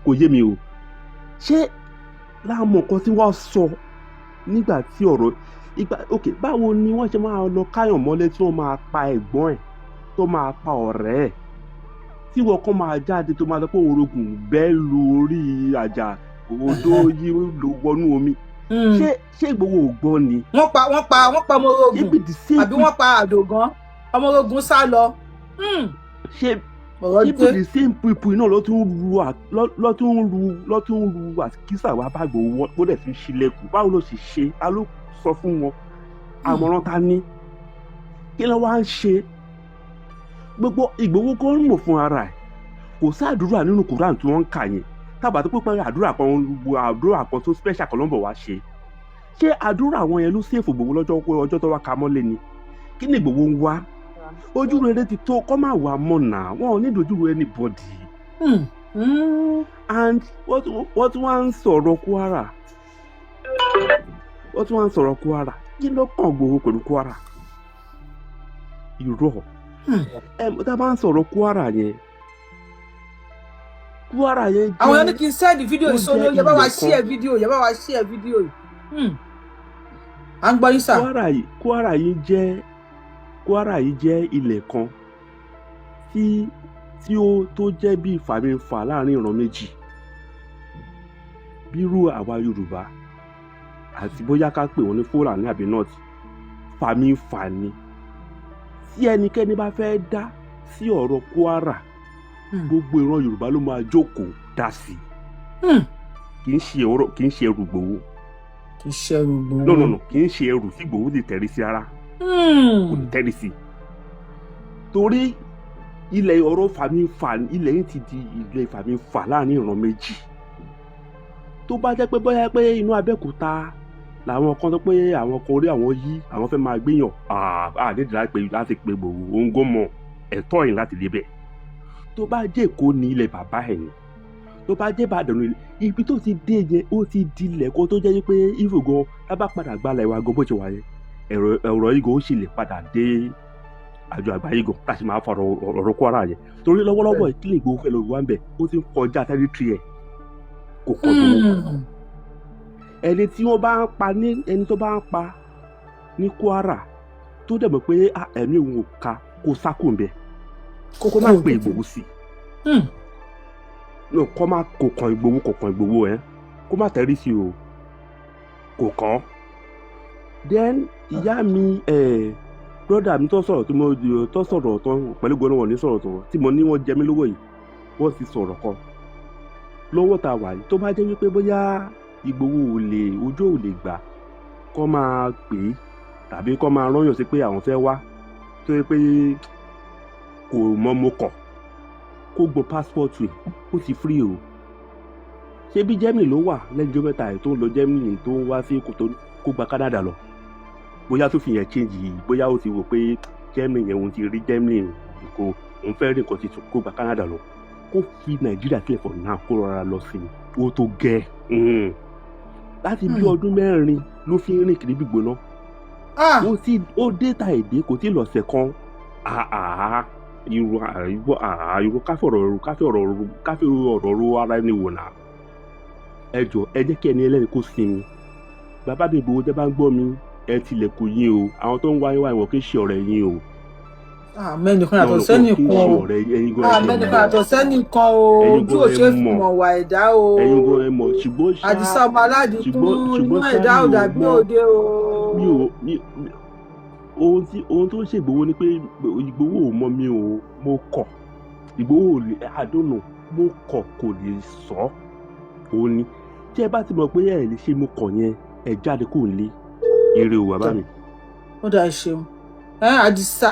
kò yé mi o ṣé la mọ nǹkan tí wọ́n sọ nígbà tí ọ̀rọ̀ báwo ni wọ́n ṣe máa lọ káyàn mọ́lé tí wọ́n máa pa ẹ̀gbọ́n ẹ̀ tó máa pa ọ̀rẹ́ ẹ̀ tí wọ́n kàn máa jáde tó máa sọ pé orogún bẹ́ẹ̀ lu orí àjà odò yìí ló wọnú omi ṣé Ìgbòho ò gbọ́ ni. wọ́n pa ọmọ orogun àbí wọ́n pa Àdògán ọmọ orogun sá lọ. ṣé the same people náà ló tún ru àkísà wá bá Ìgbòho wọ́n dẹ̀ fi ṣílẹ̀kùn báwo ló sì ṣe a ló sọ fún wọn àmọ̀ràn ta ní kí ló wá ń ṣe gbogbo Ìgbòho kan ń mọ̀ fún ara ẹ̀ kò sí àdúrà nínú Quran tí wọ́n ń kà yẹn tábà tó pípẹ́ àdúrà kan tó special kan ló ń bọ̀ wá ṣe àdúrà àwọn yẹn ló sèfò Ìgbòho ọjọ́ tó wá ka mọ́lé ni kí ni Ìgbòho ń wá ojú rere ti tó kọ́ máa wà mọ́ náà wọn ò ní dojú rere anybody and wọ́n tún wá ń sọ̀rọ̀ Kwara kí ló kàn Ìgbòho pẹ̀lú Kwara irọ́ tá a bá ń sọ̀rọ̀ Kwara yẹn jẹ́ àwọn yẹn ní kí n sẹ́ẹ̀dì fídíò ìsọ́ni ó yẹ bá wa share fídíò yìí à ń gbọ́ yín sà. Kwara yìí jẹ́ ilẹ̀ kan tí ó tó jẹ́ bí ìfàmìfà láàrin ìran méjì bírú àwa Yorùbá àti bóyá ká pè wọ́n ní Fúlàní àbí North fàmìfà ni tí ẹnikẹ́ni bá fẹ́ dá sí ọ̀rọ̀ Kwara gbogbo ìran Yorùbá ló máa jókòó dá sí kì í ṣe ẹrù Ìgbòho kì í ṣe ẹrù tí Ìgbòho ti tẹ̀rí sí ara kò ní tẹ̀rí sí torí ilẹ̀ ọ̀rọ̀ fàmìfà ilẹ̀ yìí ti di ilẹ̀ fàmìfà láàrin ìran méjì tó bá jẹ́ pé bóyá pé inú Abẹ́òkúta làwọn kan tó pé àwọn kan orí àwọn yí àwọn fẹ́ máa gbéyàn nídìí láti pe Ìgbòho òǹgó mọ ẹ̀tọ́ yìí láti débẹ̀ tó bá jẹ́ Èkó ní ilẹ̀ bàbá ẹ̀ ni tó bá jẹ́ Ìbàdàn ní ibi tó ti dé yẹn ó ti di ilẹ̀ kan tó jẹ́ pé ìfògàn tábà padà gbalẹ̀ wa gan bó ṣe wà yẹn ẹ̀rọ igun ó sì lè padà dé àjọ àgbáyé gan láti máa fọ̀rọ̀ ọ̀rọ̀ Kwara yẹn torí lọ́wọ́lọ́wọ́ ìpínlẹ̀ Ìgbòho fẹ́ lọ wá ń bẹ̀ ó ti ń kọjá tẹ́rítírì ẹ̀ kò kọ́ tó ẹni tí wọ́n bá ń pa ní ẹni tó bá ń pa ní Kwara tó dẹ̀ mọ̀ pé ẹ̀mí òun ò ka kó sákò ń bẹ̀ kó má pe Ìgbòho sí kó má kò kàn Ìgbòho ẹ̀ kó má tẹ́rí sí o kò kàn then ìyá mi broda mi tó sọ̀rọ̀ tó sọ̀rọ̀ tán pẹ̀lú gbọ́dọ̀ wọn ní sọ̀rọ̀ tán tí mo ní wọ́n jẹ mí lówó yìí wọ́n sì sọ̀rọ̀ kan lọ́wọ́ tá a wà yìí tó bá jẹ́ wípé bóyá Ìgbòho ojú ò lè gbà kó máa pè é tàbí kó máa rányàn sí pé àwọn fẹ́ wá tó yẹ pé kò mọ mo kọ̀ kó gbọ́ passport rẹ̀ ó ti free o ṣé bí Germany ló wà lẹ́yìn ọjọ́ mẹ́ta tó ń lọ Germany tó ń wá sí kó gba Canada lọ bóyá tó fi yẹn change yìí bóyá ó ti wò pé Germany yẹn òun ti rí Germany kò òun fẹ́ rí nǹkan tuntun kó gba Canada lọ kó fi Nàìjíríà sílẹ̀ for now kó rọra lọ sí i ó tó gẹ́ láti bí ọdún mẹ́rin ló fi ń rìn kiri gbígbóná ó déta èdè kò tí ì lọ́sẹ̀ kan irú káfí ọ̀rọ̀ ro ara ẹni wò náà ẹ jọ ẹ jẹ́ kí ẹni ẹlẹ́ni kó sinmi bàbá mi Ìgbòho tẹ́ bá ń gbọ́ mi ẹ tilẹ̀kùn yín o àwọn tó ń wáyé wá ìwọ̀n kì í ṣe ọ̀rẹ́ yín o. mẹ́nìkan yàtọ̀ sẹ́nìkan o mẹ́nìkan yàtọ̀ sẹ́nìkan o ojú ò ṣe mọ̀ wà ẹ̀dá o ẹ̀yin gan ẹ mọ̀ ṣùgbọ́n Àdìsá ọmọ aládìkú inú ẹ̀dá ò dàbí òde o. ohun tó ń ṣe Ìgbòho ni pé Ìgbòho ò mọ mi o mo kọ̀ Ìgbòho ò lè àdónà mo kọ̀ kò lè sọ òun ni tí ẹ bá ti mọ̀ pé ẹ lè ṣe mo kọ̀ yẹn ẹ jáde kò lè eré o bàbá mi. ó dà ṣeun Àdìsá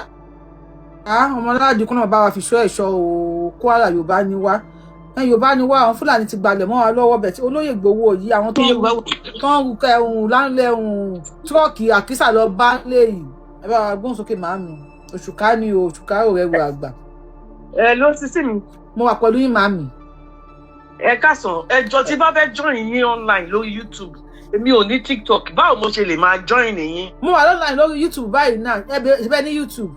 ọmọ aládìkú náà bá wa fi ṣọ́ ẹ̀ṣọ́ o Kwara Yorùbá ni wá àwọn Fúlàní ti gbalẹ̀ mọ́ wa lọ́wọ́ bẹ̀ tí olóyè Ìgbòho yìí àwọn tó ń rúkẹ́ láńlẹ̀ tírọ́ọ̀kì àkísà lọ bá léyìí ẹ bá wa gbóhùn sókè màámi òṣùká ni o òṣùká ò rẹwù àgbà. ló ti sí mi. mo wà pẹ̀lú yín màámi. ẹ káàsán ẹjọ tí bá fẹ́ join yín online lórí YouTube èmi ò ní TikTok báwo mo ṣe lè máa join yín. mo wà online lórí YouTube báyìí náà ẹ bẹ ní YouTube.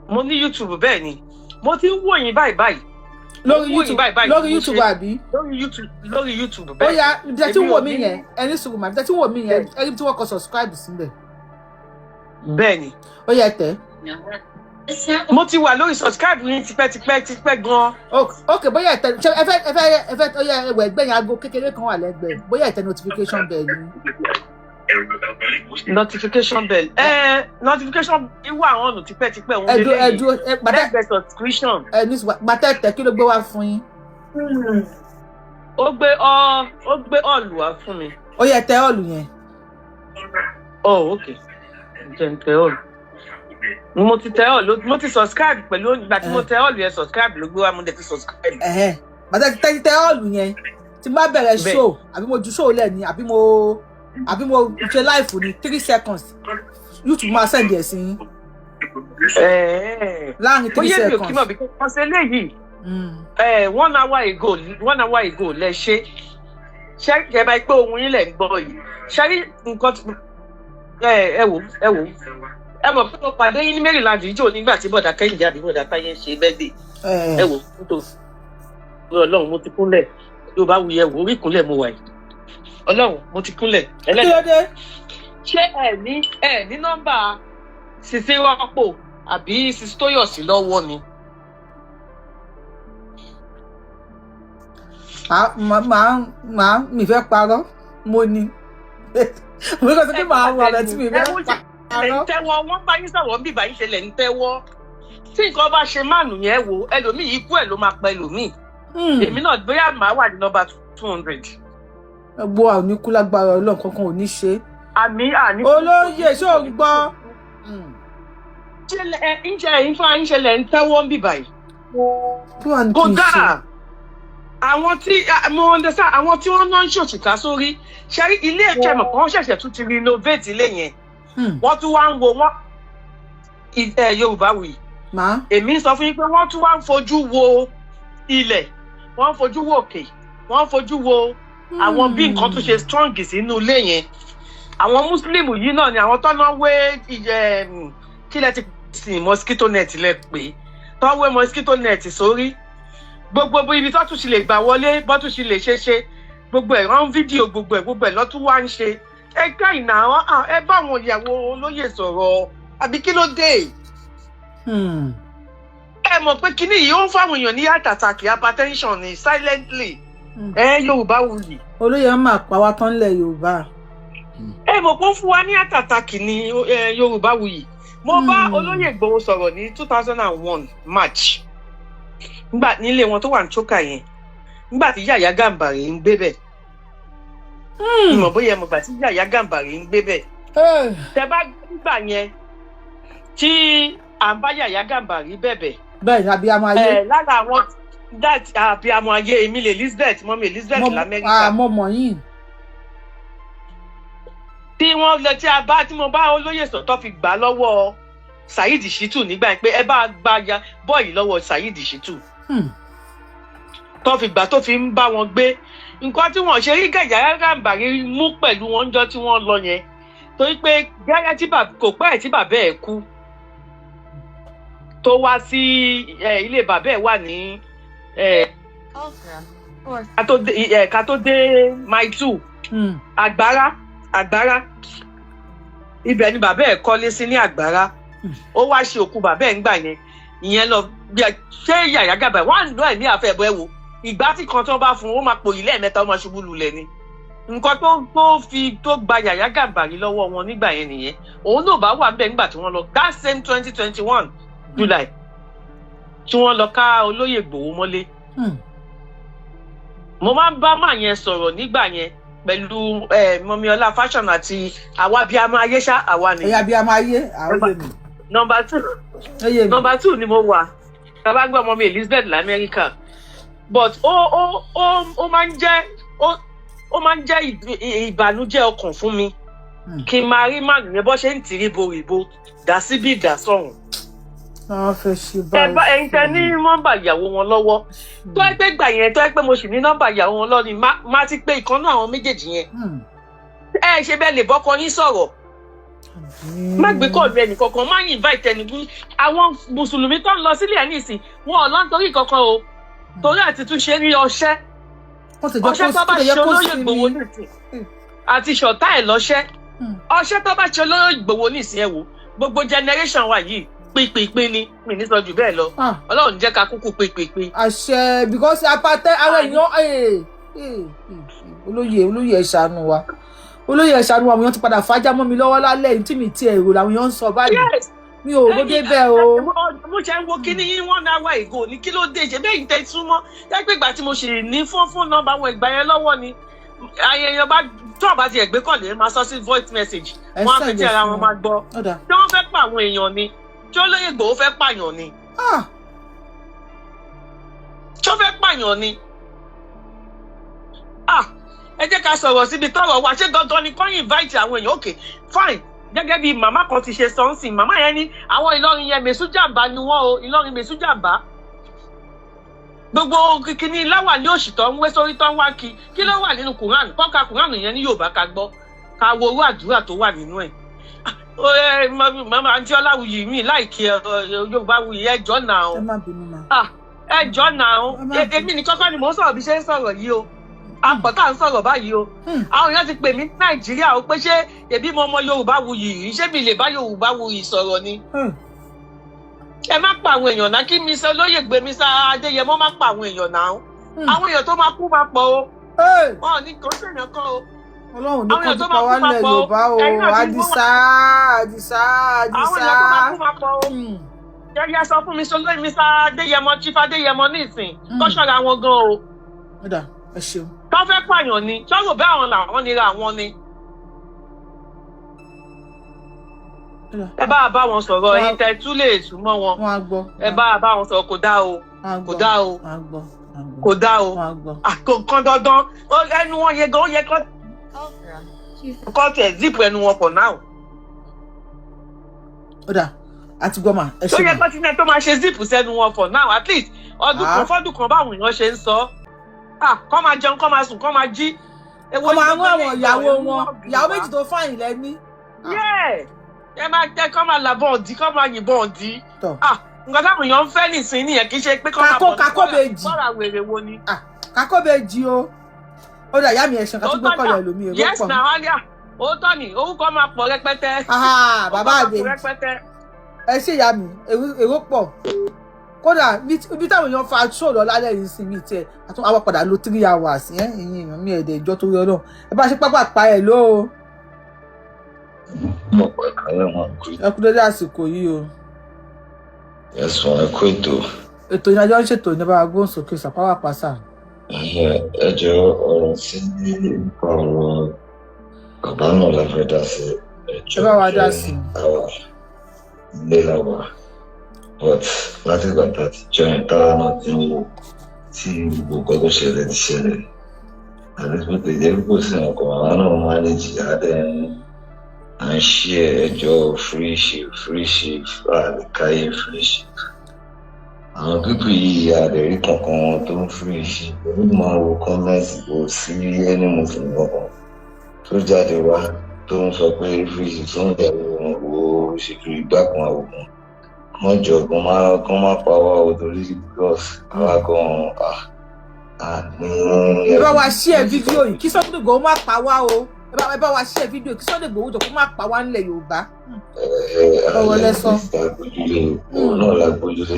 mo ní YouTube bẹ́ẹ̀ ni mo ti ń wò yín báyìí. lórí YouTube àbí. lórí YouTube bẹ́ẹ̀. ó yá ibi tí wò mí yẹn ẹni sùgbọ́n màá ibi tí wò mí yẹn ẹni tí wọ́n kọ subscribe síbẹ̀. bẹ́ẹ̀ ni. ó yẹ tẹ̀. mo ti wà lórí subscribe yín tipẹ́ gan. ok bóyá ẹ fẹ́ ó yẹ ẹwẹ ẹgbẹ́ yẹn aago kékeré kan wà lẹ́gbẹ̀ẹ́ bóyá ẹ tẹ notification bell ni. notification bell notification wà àwọn ọ̀nà tipẹ́ òun lélẹ́yìn lẹ́gbẹ̀ẹ́ subscription. gbàtẹ́tẹ̀ kí ló gbé wá fún yín. ó gbé ọ̀lù wá fún mi. ó yẹ tẹ ọ̀lù yẹn. ok jẹ́ n tẹ ọ̀lù. mo ti tẹ ọ̀lù mo ti subscribe pẹ̀lú ìgbà tí mo tẹ ọ̀lù yẹn subscribe ló gbé wá mo dẹ̀ ti subscribe. gbàtẹ́ tẹ ọ̀lù yẹn tí n bá bẹ̀rẹ̀ show àbí mo ju show lẹ̀ ni àbí mo ṣe live ní 3 seconds YouTube máa send ẹ̀ sí yín. láàrin 3 seconds. bóyá mi ò kí mọ̀ bí wọ́n ṣe léyìí 1 hour ago lẹ ṣe ẹ bá pé ohun yín lẹ̀ ń gbọ́ yìí ṣe rí nǹkan ẹ wò ẹ mọ̀ pé mo pàdé yín ní Maryland ìjọ nígbà tí bọ̀dà Kẹ́hìndé àbí bọ̀dà Táyé ń ṣe bẹ́ẹ̀dẹ̀ ẹ wò tó Ọlọ́run mo ti kúnlẹ̀ yóò bá wuyẹ wò orí ìkúnlẹ̀ mo wà yìí Ọlọ́run mo ti kúnlẹ̀ ẹlẹ́dẹ̀. ṣé ẹ ní nọ́mbà Sisi Rọ́pò àbí Sisi Tóyọ̀sí lọ́wọ́ ni. màá mi fẹ́ parọ́ mo ní mo kàn sí pé màá wọ ọ̀rẹ́ tí mi fẹ́ parọ́. tẹ́wọ́ wọ́n bá yín sọ̀rọ̀ bíbá yín ṣẹlẹ̀ ń tẹ́wọ́ tí nǹkan bá ṣe máàlù yẹn wò ẹlòmíì ikú ẹ̀ ló máa pa ẹlòmíì èmi náà bóyá màá wà ní nọ́mbà 200. ẹgbọ́ àwọn oníkú lágbára Ọlọ́run kankan ò ní ṣe. àmì olóyè ṣó ń gbọ́. ìṣẹ̀lẹ̀ ń tẹ́wọ́ bíbá yìí. kódà àwọn tí mo understand àwọn tí wọ́n náà ń ṣòṣìkà sórí ṣẹ́rí ilé ẹ̀kẹ́ mọ̀ kàn ṣẹ̀ṣẹ̀ tún ti renovate ilé yẹn wọ́n tún wá ń wo wọ́n Yorùbáwùyí èmi sọ fún yín pé wọ́n tún wá ń fojú wo ilẹ̀ wọ́n ń fojú wo òkè wọ́n ń fojú wo àwọn bí nǹkan tó ṣe strong sínú ilé yẹn àwọn Muslim yìí náà ni àwọn tó náà wé kílẹ̀ ti sìn mosquito net lẹ pé tó wé mosquito net sórí gbogbo ibi tó tún ṣe lè gbà wọlé bó tún ṣe lè ṣe gbogbo ẹ̀ rán fídíò gbogbo ẹ̀ lọ́tún wá ń ṣe ẹ ká ìnà ẹ bá àwọn ìyàwó olóyè sọ̀rọ̀ àbí kí ló dé. ẹ mọ̀ pé kíní yìí ó ń fáwọn èèyàn ní heart attack hypertension ní silently Yorùbáwùyí. olóyè máa pa wá tán lẹ̀ Yorùbá. ẹ mọ̀ pé ó fún wa ní heart attack ní Yorùbáwùyí. mo bá olóyè Ìgbòho sọ̀rọ̀ ní 2001 March nígbà nílé wọn tó wà ní Choka yẹn nígbà tí Yàyà Gàmbàrí ń gbé bẹ̀. ìmọ̀ bóyá mo gbà tí Yàyà Gàmbàrí ń gbé bẹ̀. tẹ bá gbà yẹn tí à ń bá Yàyà Gàmbàrí bẹ̀bẹ̀. bẹ́ẹ̀ ni abiyamọ ayé. lára àwọn abiyamọ ayé Emily Elizabeth mọ́mí Elizabeth l'Amẹ́ríkà. mo mọ̀ yín. tí wọ́n lọ tí mo bá olóyè sọ̀tọ́ fi gbà lọ́wọ́ Saheed Shittu nígbà pé ẹ bá gba bọ́ọ̀yì lọ́wọ́ Saheed Shittu. tó fi gbà tó fi ń bá wọn gbé nǹkan tí wọ́n ṣe rí Yàyà Gàmbàrí mú pẹ̀lú wọn jọ tí wọ́n lọ yẹn torí pé gẹ́gẹ́ tí kò pẹ́ tí bàbá ẹ̀ kú tó wá sí ilé bàbá ẹ̀ wà ní ká tó dé Mile 2 Àgbárá ibẹ̀ ni bàbá ẹ̀ kọ́lé sí ní Àgbárá ó wá ṣe òkú bàbá ẹ̀ ń gbà yẹn ìyẹn lọ bí ṣé Yàyà Gàmbàrí wà ń lọ ẹ̀ ní àfẹ́bọ̀ ẹ̀ wò ìgbà tí kan tó bá fún un ó máa pòyì lẹ́ẹ̀mẹ́ta ó máa ṣubú lulẹ̀ ni nǹkan tó gba Yàyà Gàmbàrí lọ́wọ́ wọn nígbà yẹn nìyẹn òun náà bá wà níbẹ̀ nígbà tí wọ́n lọ that same 2021 July tí wọ́n lọ ká olóyè Ìgbòho mọ́lé. mo máa ń bá màá yẹn sọ̀rọ̀ nígbà yẹn pẹ̀lú Mọ́míọlá Fashion àti àwa abiyamọ ayé ṣá àwa ni. ẹ̀yà abiyamọ ayé àwọn èmi. number 2 ni mo wà tàbá gbọ́ mọ́mí Elizabeth l'Amẹ́ríkà but ó máa ń jẹ́ ìbànújẹ́ ọkàn fún mi kí n máa rí màlúù yẹn bó ṣe ń tìrí boríbo dà síbí dà sọ̀hún. wọ́n fẹ́ ṣe báyìí. ẹ̀yin tẹ ní nọ́mbà ìyàwó wọn lọ́wọ́ tó ẹ pé gbà yẹn tó ẹ pé mo sì ní nọ́mbà ìyàwó wọn lọ ni má ti pé ìkan náà àwọn méjèèjì yẹn. ẹ ṣe bẹ́ẹ̀ lè bọ́kọ yín sọ̀rọ̀ má gbé kọ́ọ̀lù ẹnì kankan má yìn invite ẹnì àwọn mùsùlùmí tó ń lọ sílé ẹ̀ nísìn wọn ò lọ nítorí kankan o torí àti tún ṣe ní ọṣẹ tó bá ṣe olóyè Ìgbòho nìsín àti ṣọ̀tá ẹ̀ lọ́ṣẹ́ ọṣẹ tó bá ṣe olóyè Ìgbòho nìsín ẹ̀ wò gbogbo generation wa yìí pínpín ni mi ní sọ jù bẹ́ẹ̀ lọ Ọlọ́run jẹ́ ká kúkú pínpín. àṣẹ because apatẹ àwọn èèyàn olóyè ẹ ṣàánú wa olóyè ẹ ṣàánú wa àwọn èèyàn ti padà fàájà mọ́ mi lọ́wọ́ lálẹ́ yìí tí mi ti èrò làwọn èèyàn ń sọ báyìí mi ò rò débẹ̀ o. mo ṣe ń wo kíní yín 1 hour ago ní kí ló dé ṣe bẹ́ẹ̀ yìí tẹ́ súnmọ́ dápẹ́ ìgbà tí mo ṣe ní fún nọ́mbà àwọn ìgbà yẹn lọ́wọ́ ni ayẹyẹ bá tó àbá ti ẹ̀gbẹ́ kọ̀lé máa sọ sí voice message wọ́n á fi tí ara wọn máa gbọ́ tí wọ́n fẹ́ pa àwọn èèyàn ni tí olóyè Ìgbòho fẹ́ pààyàn ni tí ó fẹ́ pààyàn ni ẹ jẹ́ ká sọ̀rọ̀ síbi tọ́rọ̀ wa ṣé dandan ni kọ́ invite àwọn èèyàn okay fine gẹ́gẹ́ bí màmá kan ti ṣe sọ ń sìn màmá yẹn ní àwọn Ìlọrin yẹn mèsújàmbá ni wọ́n o Ìlọrin mèsújàmbá gbogbo kìkìní láwà ní òṣì tó ń wé sórí tó ń wá kí ló wà nínú Quran kọ́ka Quran yẹn ní Yorùbá ká gbọ́ ká wo orú àdúrà tó wà nínú ẹ̀ mama àǹtí Ọláwuyì mi láìkí Yorùbáwuyì ẹjọ́ náà. ẹ má bínú ma. ẹjọ́ náà èmi ní kọ́kọ́ ni mò ń sọ̀rọ̀ bí ṣe ń sọ̀rọ̀ yìí o àpọ̀tà ń sọ̀rọ̀ báyìí o àwọn èèyàn ti pè mí ní Nàìjíríà o pé ṣé èbí mo mọ Yorùbáwuyì yìí ṣé mi lè bá Yorùbáwuyì sọ̀rọ̀ ni. ẹ má pa àwọn èèyàn náà kí mi sọ lóye gbé mi sá Adéyẹmọ má pa àwọn èèyàn náà àwọn èèyàn tó máa kú máa pọ̀ o wọn ò ní kò ṣèyàn kan o. Ọlọ́run ní kó tó pa wá lẹ̀ Yorùbá o Àdìsá. àwọn èèyàn tó máa kú máa pọ̀ o. yẹ́yẹ́ sọ fún mi sọ lóye mi sá Adéyẹmọ Chief Adéyẹmọ nísìn kọ́ ṣọ́ra wọn gan o. ẹ ṣeun. tó fẹ́ pààyàn ni ṣọ́rọ̀ bẹ́ẹ̀ àwọn làwọn nira àwọn ni. ẹ bá wọn sọ̀rọ̀ ẹ̀yin tẹ́ tún lè súnmọ́ wọn. wọ́n á gbọ́. ẹ bá wọn sọ̀rọ̀ kò dáa o kò dáa o kò dáa o àkókò dandan ẹnu wọn yẹ gan ó yẹ kọ́ tẹ̀ zip ẹnu wọn for now. ó dà àti gbọ́ mà ẹ ṣe. tó yẹ kọ́ tí náà tó máa ṣe zip sẹ́nu wọn for now at least ọdún kan fọ́dún kan báwọn èèyàn ṣe ń sọ kọ́ máa jẹun kọ́ máa sùn kọ́ máa jí. wọ́n máa mú àwọn ìyàwó méjì tó fáyìn lẹ́ní. ẹ máa jẹ́ kọ́ máa làbọ̀ ọ̀dí kọ́ máa yìnbọn ọ̀dí. nǹkan táwọn èèyàn ń fẹ́ nìsín nìyẹn kì í ṣe pé kọ́ máa bọ̀ bọ́ra wèrè wo ni. kákóbèjì o ó dà yá mi ẹ̀sán ká tún gbé kọ́lẹ̀ lómi èrò pọ̀. yes na wálé òótọ́ ni orúkọ máa pọ̀ rẹpẹtẹ. bàbá àdé ẹ ṣe ìyá mi èrò pọ̀ kódà ibi táwọn èèyàn fa ṣòro lálẹ́ yìí sí mi tiẹ̀ àwọn padà lo 3 hours ìyìn èèyàn mi ẹ̀dẹ̀ ìjọ tó rí ọlọ́run ẹ bá ṣe pápá pa ẹ̀ ló. ẹ kú dédé àsìkò yìí o. ẹ̀sùn ẹ kú ètò ìrìnàjò ń ṣètò ní bá gbóhùn sókè sàpáwà pàṣà. ẹ jọ ọ̀rọ̀ sí nípa ọ̀rọ̀ bàbá náà la fẹ́ dá sí. ẹ bá wa dá sí. ilé la wà but láti ìgbà tá a ti jọyìn táwa náà ti ń wò tí gbogbo tó ṣẹlẹ̀ ti ṣẹlẹ̀ àti pé kò jẹ́ kó sí ọkọ̀ àwọn náà máa ní jìyà dẹ́ à ń ṣe ẹjọ́ free shift àlìkáyé free shift. àwọn pípì yìí àdẹ̀rí kankan wọn tó ń free shift pẹ̀lú máa wo kọ́mẹ́ǹtì kò sí ẹni mùsùlùmí kankan tó jáde wá tó ń sọ pé free shift tó ń dẹ̀rù wọn wo ṣètò ìgbàkan àwòkàn wọ́n jọ kán má pa wá o torí plus àwa gan ní. ẹ bá wa share fídíò yìí kí Sunday Igboho má pa wá o ẹ bá wa share fídíò kí Sunday Igboho jọ kó má pa wá nílẹ̀ Yorùbá. ọwọ́ lẹ́sọ̀. òun náà la gbójúlé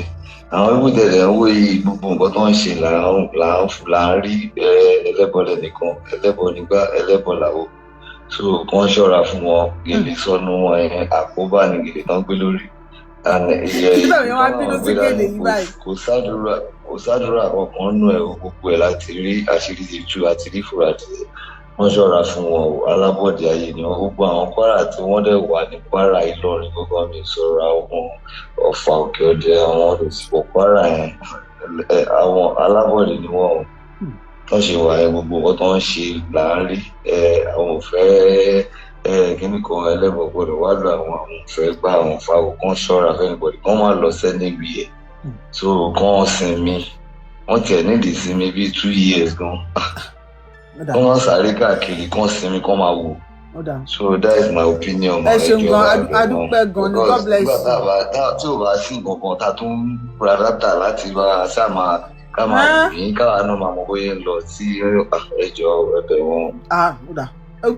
àwọn ibùdókòlè ń wò yìí gbogbo nǹkan tó ń ṣe là ń rí ẹlẹ́bọ̀lẹ̀ nìkan ẹlẹ́bọ̀ nígbà ẹlẹ́bọ̀ làwọ̀ so kàn ṣọ́ra fún wọn gèlè sọnù wọn àkóbá ní gèlè tán gbé lórí. kò sádùúrà kankan nù ẹ gbogbo ẹ láti rí àṣírí ti tú àti rí fúra tiẹ wọn ṣọ́ra fún wọn o alábọ̀dé ayé ni wọn gbogbo àwọn Kwara tí wọn dẹ̀ wà ní Kwara Ìlọrin gbogbo àmì ìṣọra àwọn Ọ̀fà Òkè Ọdẹ àwọn olùsìpọ̀ Kwara yẹn àwọn alábọ̀dé ni wọn wọn ṣe wà yẹn gbogbo nǹkan tó ń ṣe láàárín àwọn òfẹ́ kíní kan ẹlẹ́bọ̀ gbọ́dọ̀ wá lọ àwọn òfẹ́ gbá àwọn fáwọn kan ṣọ́ra fẹ́nìbọ̀dì kan máa lọ sẹ́nìbì ẹ̀ so kan sinmi wọ́n tiẹ̀ nídìí sinmi bíi 2 years gan wọ́n máa sáré káàkiri kan sinmi kan máa wò so that is my opinion. ẹ ṣeun gan adúpẹ́ gan ni God bless you. tí ò bá sí nǹkan kan tá a tún ra dátà láti bá a ṣáà máa ká máa yìn káwa náà máa mọ bóyá ń lọ sí ẹjọ́ ẹ̀bẹ̀ wọn.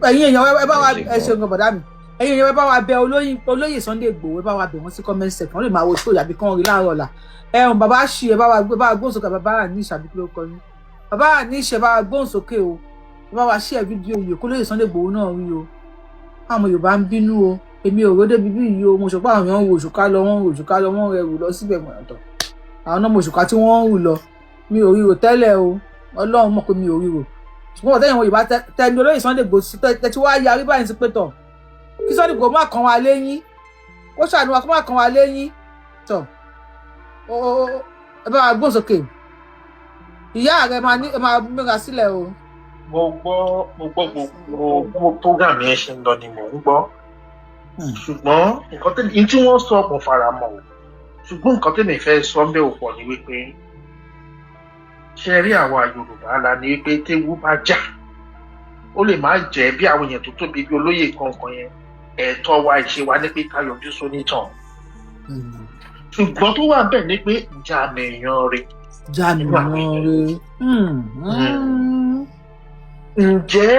ẹ̀yin èèyàn ẹ bá wa ẹ ṣeun gan bọ̀dá mi ẹ̀yin èèyàn ẹ bá wa bẹ olóyè Sunday Igboho ẹ bá wa bẹ wọn sí comment section wọn lè máa wo show yàbí kán rí láàárọ̀ ọ̀la bàbá ṣì ẹ bá wa gbóhùn sókè bàbá Anish àbí kí ló kọ yín bàbá Anish ẹ bá wa gbóhùn sókè o ẹ bá wa share fídíò yìí kó lóyè Sunday Igboho náà rí o àwọn Yorùbá ń bínú o èmi ò ródé bíbí yìí o mo sọ pé àwọn èèyàn ń wo òṣùká lọ wọ́n rẹrù lọ síbẹ̀ mọ̀ọ́tọ̀ àwọn náà mo òṣùká tí wọ́n ń rù lọ mi ò ríro tẹ́lẹ̀ o Ọlọ́run mọ̀ pé mi ò ríro ṣùgbọ́n ọ̀tẹ́yìn wọn Yorùbá tẹni olóyè Sunday Igboho tẹ́tí wá yarí báyìí sí pé tọ̀ kí Sunday Igboho má kàn wá léyìn ó ṣàánú wa kó má kàn wá léyìn tọ̀ ẹ bá wa gbóhùn sókè ìyá rẹ máa múra sílẹ̀ o. mo gbọ́ gbogbo program yẹn ṣe ń lọ ni mò ń gbọ́ ṣùgbọ́n nǹkan tí wọ́n sọ kò fara mọ́ o ṣùgbọ́n nǹkan tẹ́mi fẹ́ sọ ń bẹ̀ òpọ̀ ni wípé ṣe rí àwa Yorùbá la ní wípé téwú bá jà ó lè má jẹ́ bí àwọn èèyàn tó tóbi bí olóyè kankan yẹn ẹ̀tọ́ wa ìṣe wa ní pé ká yọjú sónítàn ṣùgbọ́n tó wà bẹ́ẹ̀ ni pé ìjà àmì èèyàn rẹ̀ ǹjẹ́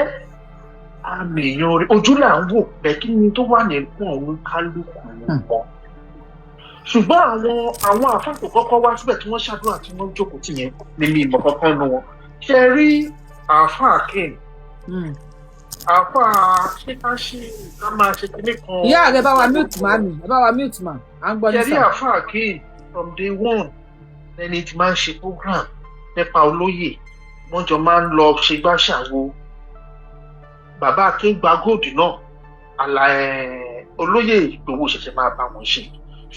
àmì èèyàn rẹ̀ ojú là ń wò bẹ́ẹ̀ kí ni tó wà nínú ọ̀hún kálukú wọn ṣùgbọ́n àwọn àfáàkò kọ́kọ́ wá síbẹ̀ tí wọ́n ṣàdúrà tí wọ́n jókòó tì yẹn ní mi ìmọ̀ kankan nu wọn ṣe rí àáfàá kéènì àáfàá ṣé ká ṣe ká máa ṣe kíní kan. ìyá rẹ bá wa mute ma mi ẹ bá wa mute ma à ń gbọ́ ní sà. ṣe rí àáfàá kéènì from day one ẹni tí máa ń ṣe program nípa olóyè wọ́n jọ máa ń lọ ṣe gbàṣàwo bàbá akéńgbà gold náà olóyè Ìgbòho ṣẹ̀ṣẹ̀ máa bá wọn ṣe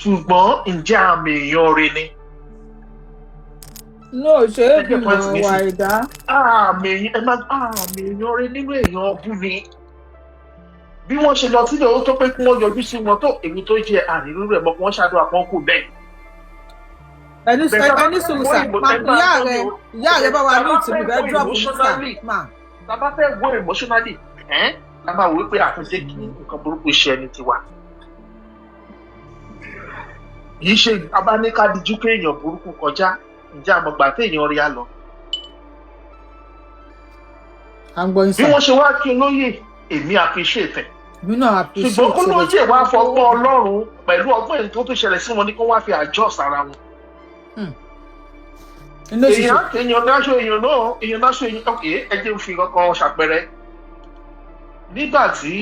ṣùgbọ́n ǹjẹ́ àmì èèyàn rẹ ni. no ṣe é bí mo wà ìdá. àmì èèyàn rẹ nínú èèyàn ọbú ni bí wọ́n ṣe lọ sílẹ̀ ó tó pé kí wọ́n yọjú sí wọn tó èmi tó jẹ àrírú rẹ̀ mọ́ kí wọ́n ṣàdúrà kan kù bẹ́ẹ̀. ẹni sùn sà ìyá rẹ bá wa ní ìtìmí bẹ́ẹ̀ drop ní sà má. tàbá fẹ́ wo emotionally a máa wò pé àtúnṣe kí nǹkan burúkú ṣe ẹni tiwa. yìí ṣe abáníkádìjú pé èèyàn burúkú kọjá ǹjẹ́ àmọ̀gbà pé èèyàn rí a lọ. bí wọ́n ṣe wá kí olóyè èmi appreciate ẹ̀. ṣùgbọ́n kó lóyè wá fọgbọ́n Ọlọ́run pẹ̀lú ọgbọ́n èyí tó tún ṣẹlẹ̀ sí wọn ni kó wá fi adjust ara wọn. èèyàn dáṣọ èèyàn ok ẹ jẹ́ ń fi kankan ṣàpẹẹrẹ. nígbà tí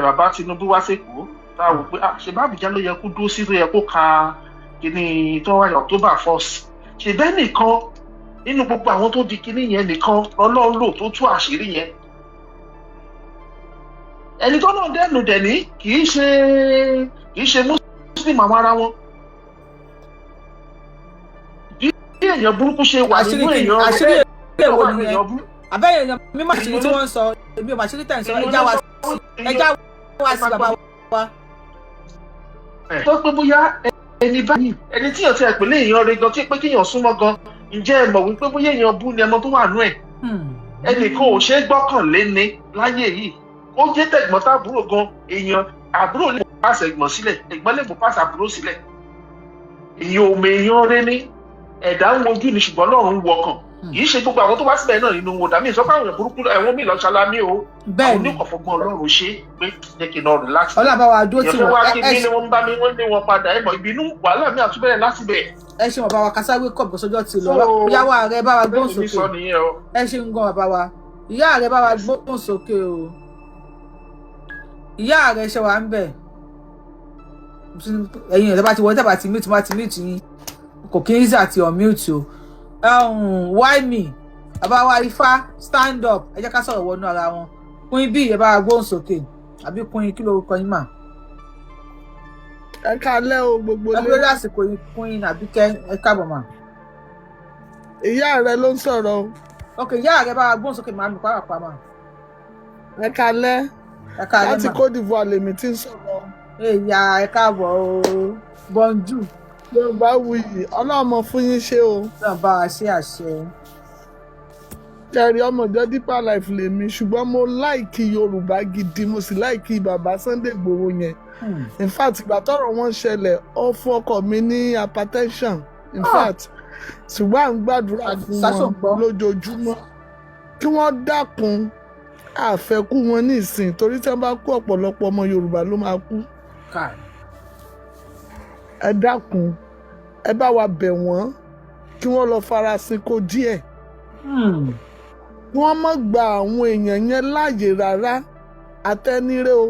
bàbá Tinubu wá sẹ́kọ̀ọ́ tá a wò pé ṣe bá Àbújá ló yẹ kó dúró sí tó yẹ kó ka kíní tó wáyé October 1st ṣe bẹ́ẹ̀ nìkan nínú gbogbo àwọn tó di kíní yẹn nìkan Ọlọ́run lò tó tú àṣírí yẹn ẹni tó náà dẹnu dẹni kì í ṣe Muslim àwọn ara wọn bí èèyàn burúkú ṣe wà nínú èèyàn rẹ wà nínú èèyàn burúkú. àbẹ́yẹ̀ èèyàn mímọ̀ àṣírí tí wọ́n ń sọ èmi ò màṣírí tẹ̀ ń sọ ẹja wá sí bàbá wa. tó pé bóyá ẹni báyìí ẹni tí èèyàn ti ẹ̀pẹ̀lẹ̀ èèyàn rẹ gan tí pé kéèyàn súnmọ́ gan ǹjẹ́ ẹ mọ̀ wípé bóyá èèyàn bú ni ẹmọ tó wà nú ẹ̀ ẹnìkan ò ṣe é gbọ́kànlé ní láyé yìí ó jẹ́ tẹ̀gbọ́n tábúrò gan èèyàn àbúrò lè pàṣẹ ẹ̀gbọ́n sílẹ̀ ẹ̀gbọ́n lè pàṣẹ àbúrò sílẹ̀ èèyàn ò mọ èèyàn rẹ ní ẹ̀dá ń wojú ni ṣùgbọ́n Ọlọ́run ń wọkàn kì í ṣe gbogbo àwọn tó wá síbẹ̀ náà nínú wọn dàmí ìsọpá àwọn burúkú ẹ̀wọ̀n mi lọ́ọ́ ṣalámí o àwọn oníkọ̀fọ́gbọ́n Ọlọ́run ṣe pé jẹ́ kí n náà relax. ọlọ́bàwà dúró tí wọ́n wá kí bí ni wọ́n bá mi wọ́n lé wọn padà ẹ̀mọ́ ìbínú wàhálà mi àtúbẹ̀rẹ̀ láti bẹ̀. ẹ ṣe wọn bá wa kásáwé kọ̀ bọ́sọ́jọ́ ti lọ ìyàwó ààrẹ bá wa gbóhùn sókè ẹ ṣe ń gan bàbá wa ìyá ààrẹ bá wa gbóhùn sókè o ìyá ààrẹ ṣe wà ń bẹ̀ ẹ̀yin ẹ̀ bá ti wọlé tàbá ti mute yín kò kí ń àti unmute o. Why me bàbá wa Ifá stand up ẹ jẹ́ ká sọ̀rọ̀ wọnú ara wọn Queen bí ẹ bá wa gbóhùn sókè àbí Queen kí lórúkọ yín mà. ẹ káalẹ́ o gbogbo lé. ẹ lásìkò yín Queen àbí ẹ káàbọ̀ mà. ìyá rẹ ló ń sọ̀rọ̀ o. ok ìyá rẹ bá wa gbóhùn sókè màmí pàápàá mà. ẹ káalẹ́ láti Côte d'Ivoire lèmi ti ń sọ̀rọ̀. ìyá ẹ káàbọ̀ o bọ́njú. Yorùbá wuyì ọlọ́mọ fún yín ṣe o. náà bá a ṣe àṣẹ. kẹrì ọmọdé Deeper Life lèmi ṣùgbọ́n mo láìkí Yorùbá gidi mo sì láìkí bàbá Sunday Igboho yẹn. in fact ìgbà tọ́rọ̀ wọn ṣẹlẹ̀ ó fún ọkọ mi ní hypertension in fact ṣùgbọ́n à ń gbàdúrà fún wọn lójoojúmọ́ kí wọ́n dákun àfẹ́kù wọn ní ìsìn torí tí wọ́n bá kú ọ̀pọ̀lọpọ̀ ọmọ Yorùbá ló máa kú. ẹ dákun ẹ bá wa bẹ̀ wọ́n kí wọ́n lọ farasin kó díẹ̀ kí wọ́n má gba àwọn èèyàn yẹn láàyè rárá àtẹnire o